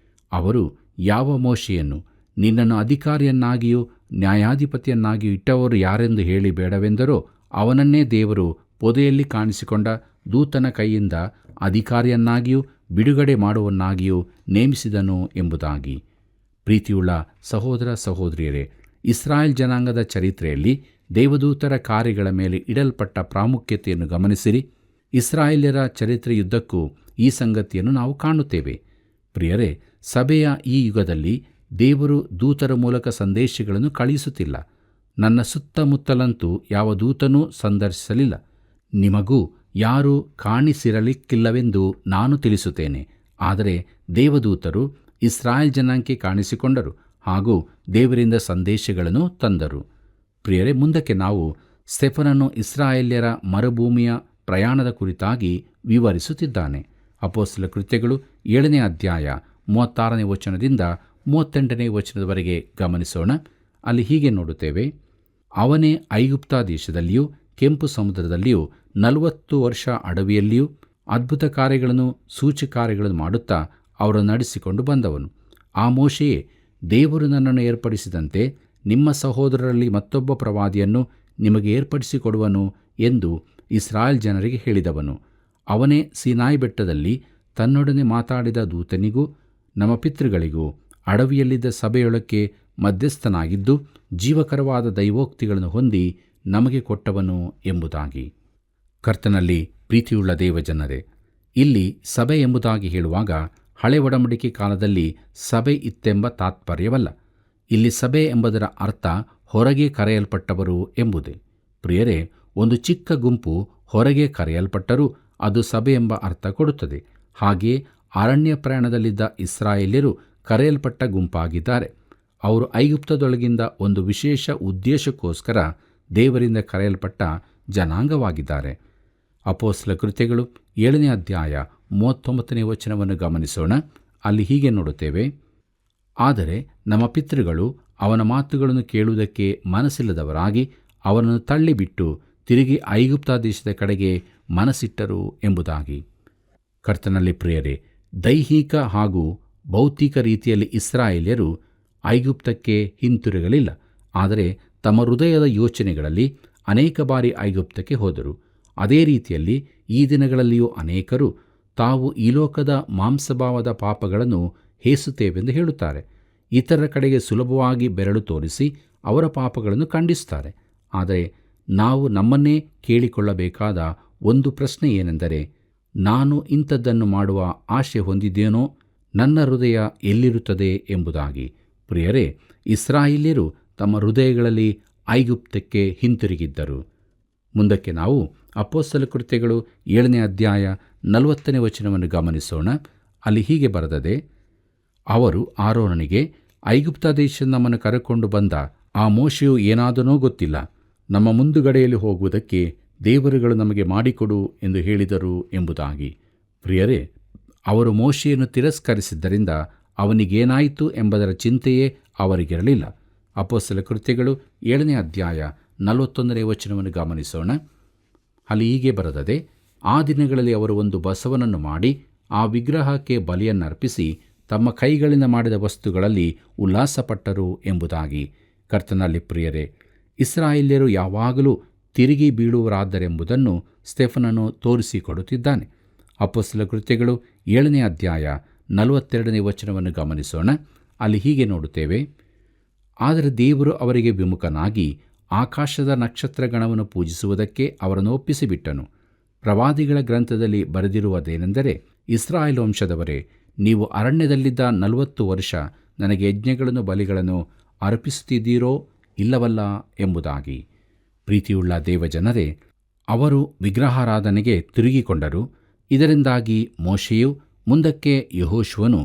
ಅವರು ಯಾವ ಮೋಶೆಯನ್ನು ನಿನ್ನನ್ನು ಅಧಿಕಾರಿಯನ್ನಾಗಿಯೂ ನ್ಯಾಯಾಧಿಪತಿಯನ್ನಾಗಿಯೂ ಇಟ್ಟವರು ಯಾರೆಂದು ಹೇಳಿ ಬೇಡವೆಂದರೋ ಅವನನ್ನೇ ದೇವರು ಪೊದೆಯಲ್ಲಿ ಕಾಣಿಸಿಕೊಂಡ ದೂತನ ಕೈಯಿಂದ ಅಧಿಕಾರಿಯನ್ನಾಗಿಯೂ ಬಿಡುಗಡೆ ಮಾಡುವನ್ನಾಗಿಯೂ ನೇಮಿಸಿದನು ಎಂಬುದಾಗಿ. ಪ್ರೀತಿಯುಳ್ಳ ಸಹೋದರ ಸಹೋದರಿಯರೇ, ಇಸ್ರಾಯೇಲ್ ಜನಾಂಗದ ಚರಿತ್ರೆಯಲ್ಲಿ ದೇವದೂತರ ಕಾರ್ಯಗಳ ಮೇಲೆ ಇಡಲ್ಪಟ್ಟ ಪ್ರಾಮುಖ್ಯತೆಯನ್ನು ಗಮನಿಸಿರಿ. ಇಸ್ರಾಯೇಲ್ಯರ ಚರಿತ್ರೆಯುದ್ದಕ್ಕೂ ಈ ಸಂಗತಿಯನ್ನು ನಾವು ಕಾಣುತ್ತೇವೆ. ಪ್ರಿಯರೇ, ಸಭೆಯ ಈ ಯುಗದಲ್ಲಿ ದೇವರು ದೂತರ ಮೂಲಕ ಸಂದೇಶಗಳನ್ನು ಕಳುಹಿಸುತ್ತಿಲ್ಲ. ನನ್ನ ಸುತ್ತಮುತ್ತಲಂತೂ ಯಾವ ದೂತನೂ ಸಂದರ್ಶಿಸಲಿಲ್ಲ. ನಿಮಗೂ ಯಾರೂ ಕಾಣಿಸಿರಲಿಕ್ಕಿಲ್ಲವೆಂದು ನಾನು ತಿಳಿಸುತ್ತೇನೆ. ಆದರೆ ದೇವದೂತರು ಇಸ್ರಾಯೇಲ್ ಜನಾಂಗಕ್ಕೆ ಕಾಣಿಸಿಕೊಂಡರು ಹಾಗೂ ದೇವರಿಂದ ಸಂದೇಶಗಳನ್ನು ತಂದರು. ಪ್ರಿಯರೇ, ಮುಂದಕ್ಕೆ ನಾವು ಸ್ತೆಫನನು ಇಸ್ರಾಯೇಲ್ಯರ ಮರುಭೂಮಿಯ ಪ್ರಯಾಣದ ಕುರಿತಾಗಿ ವಿವರಿಸುತ್ತಿದ್ದಾನೆ. ಅಪೊಸ್ತಲ ಕೃತ್ಯಗಳು 7ನೇ ಅಧ್ಯಾಯ 36ನೇ ವಚನದಿಂದ 38ನೇ ವಚನದವರೆಗೆ ಗಮನಿಸೋಣ. ಅಲ್ಲಿ ಹೀಗೆ ನೋಡುತ್ತೇವೆ, ಅವನೇ ಐಗುಪ್ತ ದೇಶದಲ್ಲಿಯೂ ಕೆಂಪು ಸಮುದ್ರದಲ್ಲಿಯೂ 40 ವರ್ಷ ಅಡವಿಯಲ್ಲಿಯೂ ಅದ್ಭುತ ಕಾರ್ಯಗಳನ್ನು ಸೂಚಕಾರ್ಯಗಳನ್ನು ಮಾಡುತ್ತಾ ಅವರನ್ನು ನಡೆಸಿಕೊಂಡು ಬಂದವನು. ಆ ಮೋಶೆಯೇ ದೇವರು ನನ್ನನ್ನು ಏರ್ಪಡಿಸಿದಂತೆ ನಿಮ್ಮ ಸಹೋದರರಲ್ಲಿ ಮತ್ತೊಬ್ಬ ಪ್ರವಾದಿಯನ್ನು ನಿಮಗೆ ಏರ್ಪಡಿಸಿಕೊಡುವನು ಎಂದು ಇಸ್ರಾಯೇಲ್ ಜನರಿಗೆ ಹೇಳಿದವನು. ಅವನೇ ಸೀನಾಯಿ ಬೆಟ್ಟದಲ್ಲಿ ತನ್ನೊಡನೆ ಮಾತಾಡಿದ ದೂತನಿಗೂ ನಮ್ಮ ಪಿತೃಗಳಿಗೂ ಅಡವಿಯಲ್ಲಿದ್ದ ಸಭೆಯೊಳಕ್ಕೆ ಮಧ್ಯಸ್ಥನಾಗಿದ್ದು ಜೀವಕರವಾದ ದೈವೋಕ್ತಿಗಳನ್ನು ಹೊಂದಿ ನಮಗೆ ಕೊಟ್ಟವನು ಎಂಬುದಾಗಿ. ಕರ್ತನಲ್ಲಿ ಪ್ರೀತಿಯುಳ್ಳ ದೇವಜನರೇ, ಇಲ್ಲಿ ಸಭೆ ಎಂಬುದಾಗಿ ಹೇಳುವಾಗ ಹಳೆ ಒಡಂಬಡಿಕೆ ಕಾಲದಲ್ಲಿ ಸಭೆ ಇತ್ತೆಂಬ ತಾತ್ಪರ್ಯವಲ್ಲ. ಇಲ್ಲಿ ಸಭೆ ಎಂಬುದರ ಅರ್ಥ ಹೊರಗೆ ಕರೆಯಲ್ಪಟ್ಟವರು ಎಂಬುದೇ. ಪ್ರಿಯರೇ, ಒಂದು ಚಿಕ್ಕ ಗುಂಪು ಹೊರಗೆ ಕರೆಯಲ್ಪಟ್ಟರೂ ಅದು ಸಭೆ ಎಂಬ ಅರ್ಥ ಕೊಡುತ್ತದೆ. ಹಾಗೆಯೇ ಅರಣ್ಯ ಪ್ರಯಾಣದಲ್ಲಿದ್ದ ಇಸ್ರಾಯೇಲ್ಯರು ಕರೆಯಲ್ಪಟ್ಟ ಗುಂಪಾಗಿದ್ದಾರೆ. ಅವರು ಐಗುಪ್ತದೊಳಗಿಂದ ಒಂದು ವಿಶೇಷ ಉದ್ದೇಶಕ್ಕೋಸ್ಕರ ದೇವರಿಂದ ಕರೆಯಲ್ಪಟ್ಟ ಜನಾಂಗವಾಗಿದ್ದಾರೆ. ಅಪೊಸ್ತಲ ಕೃತ್ಯಗಳು 7ನೇ ಅಧ್ಯಾಯ 39ನೇ ವಚನವನ್ನು ಗಮನಿಸೋಣ. ಅಲ್ಲಿ ಹೀಗೆ ನೋಡುತ್ತೇವೆ, ಆದರೆ ನಮ್ಮ ಪಿತೃಗಳು ಅವನ ಮಾತುಗಳನ್ನು ಕೇಳುವುದಕ್ಕೆ ಮನಸ್ಸಿಲ್ಲದವರಾಗಿ ಅವನನ್ನು ತಳ್ಳಿಬಿಟ್ಟು ತಿರುಗಿ ಐಗುಪ್ತ ದೇಶದ ಕಡೆಗೆ ಮನಸ್ಸಿಟ್ಟರು ಎಂಬುದಾಗಿ. ಕರ್ತನಲ್ಲಿ ಪ್ರಿಯರೇ, ದೈಹಿಕ ಹಾಗೂ ಭೌತಿಕ ರೀತಿಯಲ್ಲಿ ಇಸ್ರಾಯೇಲ್ಯರು ಐಗುಪ್ತಕ್ಕೆ ಹಿಂತಿರುಗಲಿಲ್ಲ. ಆದರೆ ತಮ್ಮ ಹೃದಯದ ಯೋಚನೆಗಳಲ್ಲಿ ಅನೇಕ ಬಾರಿ ಐಗುಪ್ತಕ್ಕೆ ಹೋದರು. ಅದೇ ರೀತಿಯಲ್ಲಿ ಈ ದಿನಗಳಲ್ಲಿಯೂ ಅನೇಕರು ತಾವು ಈ ಲೋಕದ ಮಾಂಸಭಾವದ ಪಾಪಗಳನ್ನು ಹೇಸುತ್ತೇವೆಂದು ಹೇಳುತ್ತಾರೆ. ಇತರರ ಕಡೆಗೆ ಸುಲಭವಾಗಿ ಬೆರಳು ತೋರಿಸಿ ಅವರ ಪಾಪಗಳನ್ನು ಖಂಡಿಸುತ್ತಾರೆ. ಆದರೆ ನಾವು ನಮ್ಮನ್ನೇ ಕೇಳಿಕೊಳ್ಳಬೇಕಾದ ಒಂದು ಪ್ರಶ್ನೆ ಏನೆಂದರೆ, ನಾನು ಇಂಥದ್ದನ್ನು ಮಾಡುವ ಆಶೆ ಹೊಂದಿದ್ದೇನೋ? ನನ್ನ ಹೃದಯ ಎಲ್ಲಿರುತ್ತದೆ ಎಂಬುದಾಗಿ. ಪ್ರಿಯರೇ, ಇಸ್ರಾಯೇಲ್ಯರು ತಮ್ಮ ಹೃದಯಗಳಲ್ಲಿ ಐಗುಪ್ತಕ್ಕೆ ಹಿಂತಿರುಗಿದ್ದರು. ಮುಂದಕ್ಕೆ ನಾವು ಅಪೊಸ್ತಲ ಕೃತ್ಯಗಳು 7ನೇ ಅಧ್ಯಾಯ 40ನೇ ವಚನವನ್ನು ಗಮನಿಸೋಣ. ಅಲ್ಲಿ ಹೀಗೆ ಬರೆದದೆ, ಅವರು ಆರೋನನಿಗೆ, ಐಗುಪ್ತ ದೇಶದಿಂದ ನಮ್ಮನ್ನು ಕರೆಕೊಂಡು ಬಂದ ಆ ಮೋಶೆಯು ಏನಾದನೋ ಗೊತ್ತಿಲ್ಲ. ನಮ್ಮ ಮುಂದುಗಡೆಯಲ್ಲಿ ಹೋಗುವುದಕ್ಕೆ ದೇವರುಗಳು ನಮಗೆ ಮಾಡಿಕೊಡು ಎಂದು ಹೇಳಿದರು ಎಂಬುದಾಗಿ. ಪ್ರಿಯರೇ, ಅವರು ಮೋಶೆಯನ್ನು ತಿರಸ್ಕರಿಸಿದ್ದರಿಂದ ಅವನಿಗೇನಾಯಿತು ಎಂಬುದರ ಚಿಂತೆಯೇ ಅವರಿಗಿರಲಿಲ್ಲ. ಅಪೊಸ್ತಲ ಕೃತ್ಯಗಳು 7ನೇ ಅಧ್ಯಾಯ 41ನೇ ವಚನವನ್ನು ಗಮನಿಸೋಣ. ಅಲ್ಲಿ ಹೀಗೆ ಬರೆದದೆ, ಆ ದಿನಗಳಲ್ಲಿ ಅವರು ಒಂದು ಬಸವನನ್ನು ಮಾಡಿ ಆ ವಿಗ್ರಹಕ್ಕೆ ಬಲಿಯನ್ನರ್ಪಿಸಿ ತಮ್ಮ ಕೈಗಳಿಂದ ಮಾಡಿದ ವಸ್ತುಗಳಲ್ಲಿ ಉಲ್ಲಾಸಪಟ್ಟರು ಎಂಬುದಾಗಿ. ಕರ್ತನಲ್ಲಿ ಪ್ರಿಯರೇ, ಇಸ್ರಾಯೇಲ್ಯರು ಯಾವಾಗಲೂ ತಿರುಗಿ ಬೀಳುವರಾದರೆಂಬುದನ್ನು ಸ್ತೆಫನನು ತೋರಿಸಿಕೊಡುತ್ತಿದ್ದಾನೆ. ಅಪೊಸ್ತಲ ಕೃತ್ಯಗಳು 7ನೇ ಅಧ್ಯಾಯ 42ನೇ ವಚನವನ್ನು ಗಮನಿಸೋಣ. ಅಲ್ಲಿ ಹೀಗೆ ನೋಡುತ್ತೇವೆ, ಆದರೆ ದೇವರು ಅವರಿಗೆ ವಿಮುಖನಾಗಿ ಆಕಾಶದ ನಕ್ಷತ್ರಗಣವನ್ನು ಪೂಜಿಸುವುದಕ್ಕೆ ಅವರನ್ನು ಒಪ್ಪಿಸಿಬಿಟ್ಟನು. ಪ್ರವಾದಿಗಳ ಗ್ರಂಥದಲ್ಲಿ ಬರೆದಿರುವುದೇನೆಂದರೆ, ಇಸ್ರಾಯೇಲ್ ವಂಶದವರೇ, ನೀವು ಅರಣ್ಯದಲ್ಲಿದ್ದ 40 ವರ್ಷ ನನಗೆ ಯಜ್ಞಗಳನ್ನು ಬಲಿಗಳನ್ನು ಅರ್ಪಿಸುತ್ತಿದ್ದೀರೋ ಇಲ್ಲವಲ್ಲ ಎಂಬುದಾಗಿ. ಪ್ರೀತಿಯುಳ್ಳ ದೇವಜನರೇ, ಅವರು ವಿಗ್ರಹಾರಾಧನೆಗೆ ತಿರುಗಿಕೊಂಡರು. ಇದರಿಂದಾಗಿ ಮೋಶೆಯು ಮುಂದಕ್ಕೆ ಯೆಹೋಶುವನು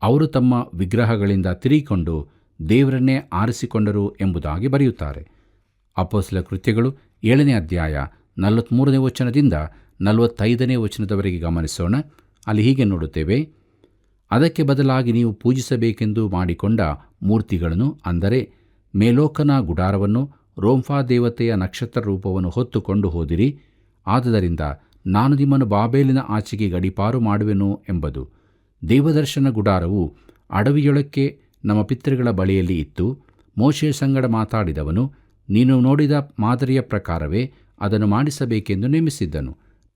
ಅವರು ತಮ್ಮ ವಿಗ್ರಹಗಳಿಂದ ತಿರುಗಿಕೊಂಡು ದೇವರನ್ನೇ ಆರಿಸಿಕೊಂಡರು ಎಂಬುದಾಗಿ ಬರೆಯುತ್ತಾರೆ. ಅಪೊಸ್ತಲ ಕೃತ್ಯಗಳು 7ನೇ ಅಧ್ಯಾಯ 43ನೇ ವಚನದಿಂದ 45ನೇ ವಚನದವರೆಗೆ ಗಮನಿಸೋಣ. ಅಲ್ಲಿ ಹೀಗೆ ನೋಡುತ್ತೇವೆ: ಅದಕ್ಕೆ ಬದಲಾಗಿ ನೀವು ಪೂಜಿಸಬೇಕೆಂದು ಮಾಡಿಕೊಂಡ ಮೂರ್ತಿಗಳನ್ನು, ಅಂದರೆ ಮೇಲೋಕನ ಗುಡಾರವನ್ನು, ರೋಂಫಾ ದೇವತೆಯ ನಕ್ಷತ್ರ ರೂಪವನ್ನು ಹೊತ್ತುಕೊಂಡು ಹೋದಿರಿ. ಆದುದರಿಂದ ನಾನು ನಿಮ್ಮನ್ನು ಬಾಬೇಲಿನ ಆಚೆಗೆ ಗಡೀಪಾರು ಮಾಡುವೆನು ಎಂಬುದು. ದೇವದರ್ಶನ ಗುಡಾರವು ಅಡವಿಯೊಳಕ್ಕೆ ನಮ್ಮ ಪಿತೃಗಳ ಬಳಿಯಲ್ಲಿ ಇತ್ತು. ಮೋಶೆಯ ಸಂಗಡ ಮಾತಾಡಿದವನು ನೀನು ನೋಡಿದ ಮಾದರಿಯ ಪ್ರಕಾರವೇ ಅದನ್ನು ಮಾಡಿಸಬೇಕೆಂದು ನೇಮಿಸಿದ್ದನು.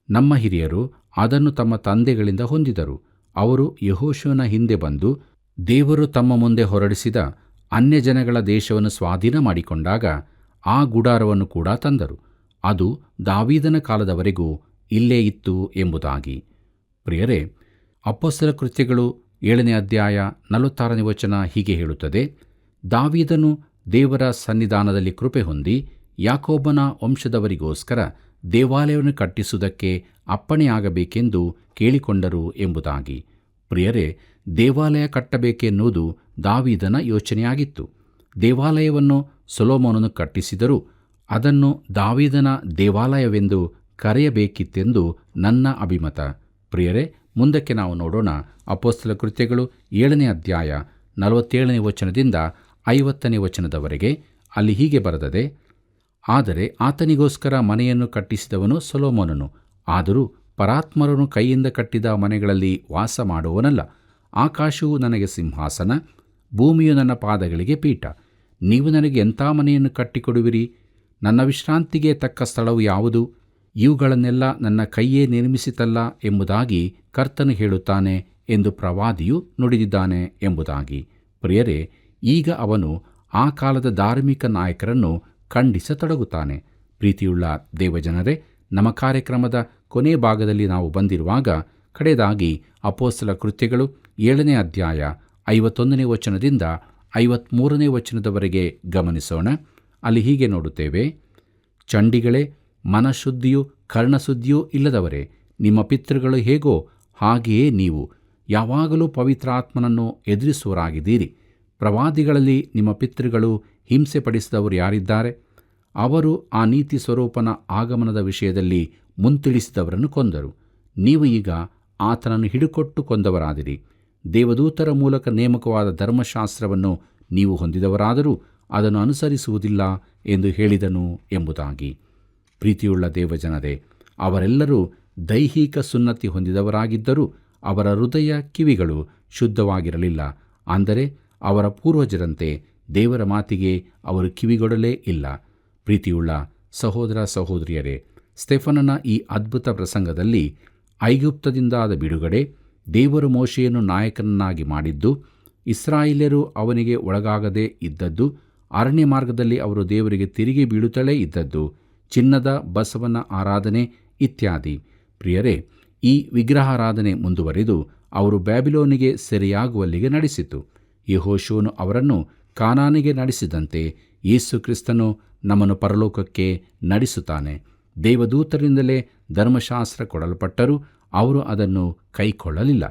ನಮ್ಮ ಹಿರಿಯರು ಅದನ್ನು ತಮ್ಮ ತಂದೆಗಳಿಂದ ಹೊಂದಿದರು. ಅವರು ಯೆಹೋಶುವನ ಹಿಂದೆ ಬಂದು ದೇವರು ತಮ್ಮ ಮುಂದೆ ಹೊರಡಿಸಿದ ಅನ್ಯಜನಗಳ ದೇಶವನ್ನು ಸ್ವಾಧೀನ ಮಾಡಿಕೊಂಡಾಗ ಆ ಗುಡಾರವನ್ನು ಕೂಡ ತಂದರು. ಅದು ದಾವೀದನ ಕಾಲದವರೆಗೂ ಇಲ್ಲೇ ಇತ್ತು ಎಂಬುದಾಗಿ. ಪ್ರಿಯರೇ, ಅಪೊಸ್ತಲ ಕೃತ್ಯಗಳು 7ನೇ ಅಧ್ಯಾಯ 46ನೇ ವಚನ ಹೀಗೆ ಹೇಳುತ್ತದೆ: ದಾವೀದನು ದೇವರ ಸನ್ನಿಧಾನದಲ್ಲಿ ಕೃಪೆ ಹೊಂದಿ ಯಾಕೋಬನ ವಂಶದವರಿಗೋಸ್ಕರ ದೇವಾಲಯವನ್ನು ಕಟ್ಟಿಸುವುದಕ್ಕೆ ಅಪ್ಪಣೆಯಾಗಬೇಕೆಂದು ಕೇಳಿಕೊಂಡರು ಎಂಬುದಾಗಿ. ಪ್ರಿಯರೇ, ದೇವಾಲಯ ಕಟ್ಟಬೇಕೆನ್ನುವುದು ದಾವೀದನ ಯೋಚನೆಯಾಗಿತ್ತು. ದೇವಾಲಯವನ್ನು ಸೊಲೊಮೋನನು ಕಟ್ಟಿಸಿದರೂ ಅದನ್ನು ದಾವೀದನ ದೇವಾಲಯವೆಂದು ಕರೆಯಬೇಕಿತ್ತೆಂದು ನನ್ನ ಅಭಿಮತ. ಪ್ರಿಯರೇ, ಮುಂದಕ್ಕೆ ನಾವು ನೋಡೋಣ. ಅಪೊಸ್ತಲ ಕೃತ್ಯಗಳು 7ನೇ ಅಧ್ಯಾಯ 47ನೇ ವಚನದಿಂದ 50ನೇ ವಚನದವರೆಗೆ. ಅಲ್ಲಿ ಹೀಗೆ ಬರೆದದೆ: ಆದರೆ ಆತನಿಗೋಸ್ಕರ ಮನೆಯನ್ನು ಕಟ್ಟಿಸಿದವನು ಸೊಲೊಮೋನನು. ಆದರೂ ಪರಾತ್ಮರನು ಕೈಯಿಂದ ಕಟ್ಟಿದ ಮನೆಗಳಲ್ಲಿ ವಾಸ ಮಾಡುವವನಲ್ಲ. ಆಕಾಶವು ನನಗೆ ಸಿಂಹಾಸನ, ಭೂಮಿಯು ನನ್ನ ಪಾದಗಳಿಗೆ ಪೀಠ. ನೀವು ನನಗೆ ಎಂಥ ಮನೆಯನ್ನು ಕಟ್ಟಿಕೊಡುವಿರಿ? ನನ್ನ ವಿಶ್ರಾಂತಿಗೆ ತಕ್ಕ ಸ್ಥಳವು ಯಾವುದು? ಇವುಗಳನ್ನೆಲ್ಲ ನನ್ನ ಕೈಯೇ ನಿರ್ಮಿಸಿತಲ್ಲ ಎಂಬುದಾಗಿ ಕರ್ತನು ಹೇಳುತ್ತಾನೆ ಎಂದು ಪ್ರವಾದಿಯು ನುಡಿದಿದ್ದಾನೆ ಎಂಬುದಾಗಿ. ಪ್ರಿಯರೇ, ಈಗ ಅವನು ಆ ಕಾಲದ ಧಾರ್ಮಿಕ ನಾಯಕರನ್ನು ಖಂಡಿಸತೊಡಗುತ್ತಾನೆ. ಪ್ರೀತಿಯುಳ್ಳ ದೇವಜನರೇ, ನಮ್ಮ ಕಾರ್ಯಕ್ರಮದ ಕೊನೆ ಭಾಗದಲ್ಲಿ ನಾವು ಬಂದಿರುವಾಗ ಕಡೆಯದಾಗಿ ಅಪೊಸ್ತಲ ಕೃತ್ಯಗಳು 7ನೇ ಅಧ್ಯಾಯ 51ನೇ ವಚನದಿಂದ 53ನೇ ವಚನದವರೆಗೆ ಗಮನಿಸೋಣ. ಅಲ್ಲಿ ಹೀಗೆ ನೋಡುತ್ತೇವೆ: ಚಂಡಿಗಳೇ, ಮನಶುದ್ಧಿಯೂ ಕರ್ಣಶುದ್ಧಿಯೂ ಇಲ್ಲದವರೇ, ನಿಮ್ಮ ಪಿತೃಗಳು ಹೇಗೋ ಹಾಗೆಯೇ ನೀವು ಯಾವಾಗಲೂ ಪವಿತ್ರಾತ್ಮನನ್ನು ಎದುರಿಸುವರಾಗಿದ್ದೀರಿ. ಪ್ರವಾದಿಗಳಲ್ಲಿ ನಿಮ್ಮ ಪಿತೃಗಳು ಹಿಂಸೆಪಡಿಸಿದವರು ಯಾರಿದ್ದಾರೆ? ಅವರು ಆ ನೀತಿ ಸ್ವರೂಪನ ಆಗಮನದ ವಿಷಯದಲ್ಲಿ ಮುಂತಿಳಿಸಿದವರನ್ನು ಕೊಂದರು. ನೀವು ಈಗ ಆತನನ್ನು ಹಿಡುಕೊಟ್ಟು ಕೊಂದವರಾದಿರಿ. ದೇವದೂತರ ಮೂಲಕ ನೇಮಕವಾದ ಧರ್ಮಶಾಸ್ತ್ರವನ್ನು ನೀವು ಹೊಂದಿದವರಾದರೂ ಅದನ್ನು ಅನುಸರಿಸುವುದಿಲ್ಲ ಎಂದು ಹೇಳಿದನು ಎಂಬುದಾಗಿ. ಪ್ರೀತಿಯುಳ್ಳ ದೇವಜನರೇ, ಅವರೆಲ್ಲರೂ ದೈಹಿಕ ಸುನ್ನತಿ ಹೊಂದಿದವರಾಗಿದ್ದರೂ ಅವರ ಹೃದಯ ಕಿವಿಗಳು ಶುದ್ಧವಾಗಿರಲಿಲ್ಲ. ಅಂದರೆ ಅವರ ಪೂರ್ವಜರಂತೆ ದೇವರ ಮಾತಿಗೆ ಅವರು ಕಿವಿಗೊಡಲೇ ಇಲ್ಲ. ಪ್ರೀತಿಯುಳ್ಳ ಸಹೋದರ ಸಹೋದರಿಯರೇ, ಸ್ತೆಫನನ ಈ ಅದ್ಭುತ ಪ್ರಸಂಗದಲ್ಲಿ ಐಗುಪ್ತದಿಂದಾದ ಬಿಡುಗಡೆ, ದೇವರು ಮೋಶೆಯನ್ನು ನಾಯಕನನ್ನಾಗಿ ಮಾಡಿದ್ದು, ಇಸ್ರಾಯೇಲ್ಯರು ಅವನಿಗೆ ಒಳಗಾಗದೇ ಇದ್ದದ್ದು, ಅರಣ್ಯ ಮಾರ್ಗದಲ್ಲಿ ಅವರು ದೇವರಿಗೆ ತಿರುಗಿ ಬೀಳುತ್ತಲೇ ಇದ್ದದ್ದು, ಚಿನ್ನದ ಬಸವನ ಆರಾಧನೆ ಇತ್ಯಾದಿ. ಪ್ರಿಯರೇ, ಈ ವಿಗ್ರಹಾರಾಧನೆ ಮುಂದುವರಿದು ಅವರು ಬ್ಯಾಬಿಲೋನಿಗೆ ಸೆರೆಯಾಗುವಲ್ಲಿಗೆ ನಡೆಸಿತು. ಯೆಹೋಶುವನು ಅವರನ್ನು ಕಾನಾನಿಗೆ ನಡೆಸಿದಂತೆ ಯೇಸು ಕ್ರಿಸ್ತನು ನಮ್ಮನ್ನು ಪರಲೋಕಕ್ಕೆ ನಡೆಸುತ್ತಾನೆ. ದೇವದೂತರಿಂದಲೇ ಧರ್ಮಶಾಸ್ತ್ರ ಕೊಡಲ್ಪಟ್ಟರೂ ಅವರು ಅದನ್ನು ಕೈಕೊಳ್ಳಲಿಲ್ಲ.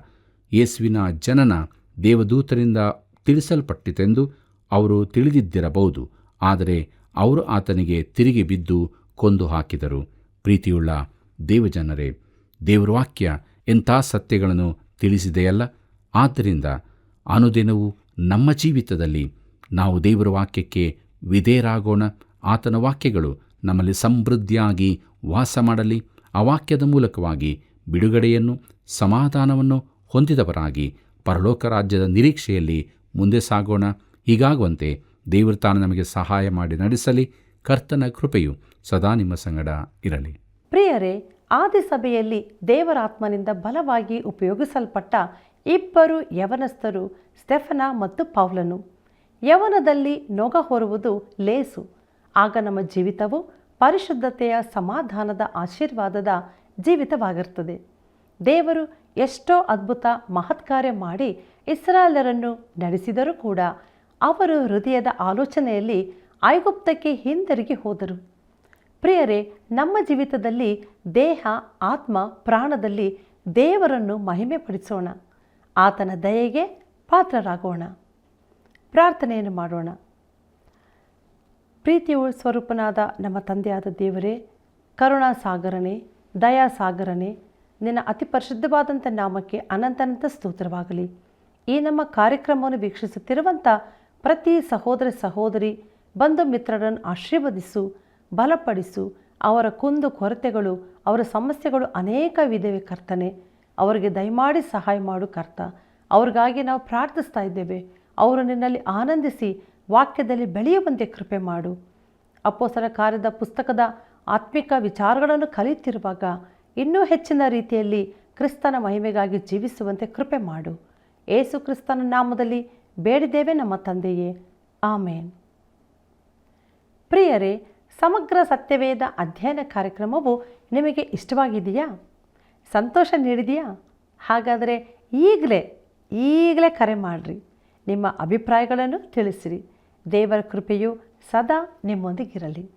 ಯೇಸುವಿನ ಜನನ ದೇವದೂತರಿಂದ ತಿಳಿಸಲ್ಪಟ್ಟಿತೆಂದು ಅವರು ತಿಳಿದಿದ್ದಿರಬಹುದು, ಆದರೆ ಅವರು ಆತನಿಗೆ ತಿರುಗಿ ಬಿದ್ದು ಕೊಂದು ಹಾಕಿದರು. ಪ್ರೀತಿಯುಳ್ಳ ದೇವಜನರೇ, ದೇವರ ವಾಕ್ಯ ಎಂಥ ಸತ್ಯಗಳನ್ನು ತಿಳಿಸಿದೆಯಲ್ಲ. ಆದ್ದರಿಂದ ಅನುದಿನವೂ ನಮ್ಮ ಜೀವಿತದಲ್ಲಿ ನಾವು ದೇವರ ವಾಕ್ಯಕ್ಕೆ ವಿಧೇಯರಾಗೋಣ. ಆತನ ವಾಕ್ಯಗಳು ನಮ್ಮಲ್ಲಿ ಸಮೃದ್ಧಿಯಾಗಿ ವಾಸ ಮಾಡಲಿ. ಆ ವಾಕ್ಯದ ಮೂಲಕವಾಗಿ ಬಿಡುಗಡೆಯನ್ನು, ಸಮಾಧಾನವನ್ನು ಹೊಂದಿದವರಾಗಿ ಪರಲೋಕ ರಾಜ್ಯದ ನಿರೀಕ್ಷೆಯಲ್ಲಿ ಮುಂದೆ ಸಾಗೋಣ. ಹೀಗಾಗುವಂತೆ ದೇವರು ತಾನು ನಮಗೆ ಸಹಾಯ ಮಾಡಿ ನಡೆಸಲಿ. ಕರ್ತನ ಕೃಪೆಯು ಸದಾ ನಿಮ್ಮ ಸಂಗಡ ಇರಲಿ. ಪ್ರಿಯರೇ, ಆದಿಸಭೆಯಲ್ಲಿ ದೇವರಾತ್ಮನಿಂದ ಬಲವಾಗಿ ಉಪಯೋಗಿಸಲ್ಪಟ್ಟ ಇಬ್ಬರು ಯವನಸ್ಥರು ಸ್ಟೆಫನ ಮತ್ತು ಪೌಲನು. ಯವನದಲ್ಲಿ ನೊಗ ಹೊರುವುದು ಲೇಸು. ಆಗ ನಮ್ಮ ಜೀವಿತವು ಪರಿಶುದ್ಧತೆಯ, ಸಮಾಧಾನದ, ಆಶೀರ್ವಾದದ ಜೀವಿತವಾಗಿರ್ತದೆ. ದೇವರು ಎಷ್ಟೋ ಅದ್ಭುತ ಮಹತ್ಕಾರ್ಯ ಮಾಡಿ ಇಸ್ರಾಯೇಲರನ್ನು ನಡೆಸಿದರೂ ಕೂಡ ಅವರು ಹೃದಯದ ಆಲೋಚನೆಯಲ್ಲಿ ಐಗುಪ್ತಕ್ಕೆ ಹಿಂದಿರುಗಿ ಹೋದರು. ಪ್ರಿಯರೇ, ನಮ್ಮ ಜೀವಿತದಲ್ಲಿ ದೇಹ, ಆತ್ಮ, ಪ್ರಾಣದಲ್ಲಿ ದೇವರನ್ನು ಮಹಿಮೆಪಡಿಸೋಣ. ಆತನ ದಯೆಗೆ ಪಾತ್ರರಾಗೋಣ. ಪ್ರಾರ್ಥನೆಯನ್ನು ಮಾಡೋಣ. ಪ್ರೀತಿಯು ಸ್ವರೂಪನಾದ ನಮ್ಮ ತಂದೆಯಾದ ದೇವರೇ, ಕರುಣಾಸಾಗರನೇ, ದಯಾಸಾಗರನೇ, ನಿನ್ನ ಅತಿ ಪರಿಶುದ್ಧವಾದಂಥ ನಾಮಕ್ಕೆ ಅನಂತನಂತ ಸ್ತೋತ್ರವಾಗಲಿ. ಈ ನಮ್ಮ ಕಾರ್ಯಕ್ರಮವನ್ನು ವೀಕ್ಷಿಸುತ್ತಿರುವಂಥ ಪ್ರತಿ ಸಹೋದರ ಸಹೋದರಿ ಬಂಧು ಮಿತ್ರರನ್ನು ಆಶೀರ್ವದಿಸು, ಬಲಪಡಿಸು. ಅವರ ಕುಂದು ಕೊರತೆಗಳು, ಅವರ ಸಮಸ್ಯೆಗಳು ಅನೇಕವಿದೆ ಕರ್ತನೆ. ಅವರಿಗೆ ದಯಮಾಡಿ ಸಹಾಯ ಮಾಡು ಕರ್ತ. ಅವ್ರಿಗಾಗಿ ನಾವು ಪ್ರಾರ್ಥಿಸ್ತಾ ಇದ್ದೇವೆ. ಅವರು ನಿನ್ನಲ್ಲಿ ಆನಂದಿಸಿ ವಾಕ್ಯದಲ್ಲಿ ಬೆಳೆಯುವಂತೆ ಕೃಪೆ ಮಾಡು. ಅಪೊಸ್ತಲರ ಕಾರ್ಯದ ಪುಸ್ತಕದ ಆತ್ಮಿಕ ವಿಚಾರಗಳನ್ನು ಕಲಿಯುತ್ತಿರುವಾಗ ಇನ್ನೂ ಹೆಚ್ಚಿನ ರೀತಿಯಲ್ಲಿ ಕ್ರಿಸ್ತನ ಮಹಿಮೆಗಾಗಿ ಜೀವಿಸುವಂತೆ ಕೃಪೆ ಮಾಡು. ಯೇಸು ಕ್ರಿಸ್ತನ ನಾಮದಲ್ಲಿ ಬೇಡಿದ್ದೇವೆ ನಮ್ಮ ತಂದೆಯೇ, ಆಮೇನ್. ಪ್ರಿಯರೇ, ಸಮಗ್ರ ಸತ್ಯವೇದ ಅಧ್ಯಯನ ಕಾರ್ಯಕ್ರಮವು ನಿಮಗೆ ಇಷ್ಟವಾಗಿದೆಯಾ? ಸಂತೋಷ ನೀಡಿದೆಯಾ? ಹಾಗಾದರೆ ಈಗಲೇ ಕರೆ ಮಾಡಿರಿ. ನಿಮ್ಮ ಅಭಿಪ್ರಾಯಗಳನ್ನು ತಿಳಿಸಿರಿ. ದೇವರ ಕೃಪೆಯು ಸದಾ ನಿಮ್ಮೊಂದಿಗಿರಲಿ.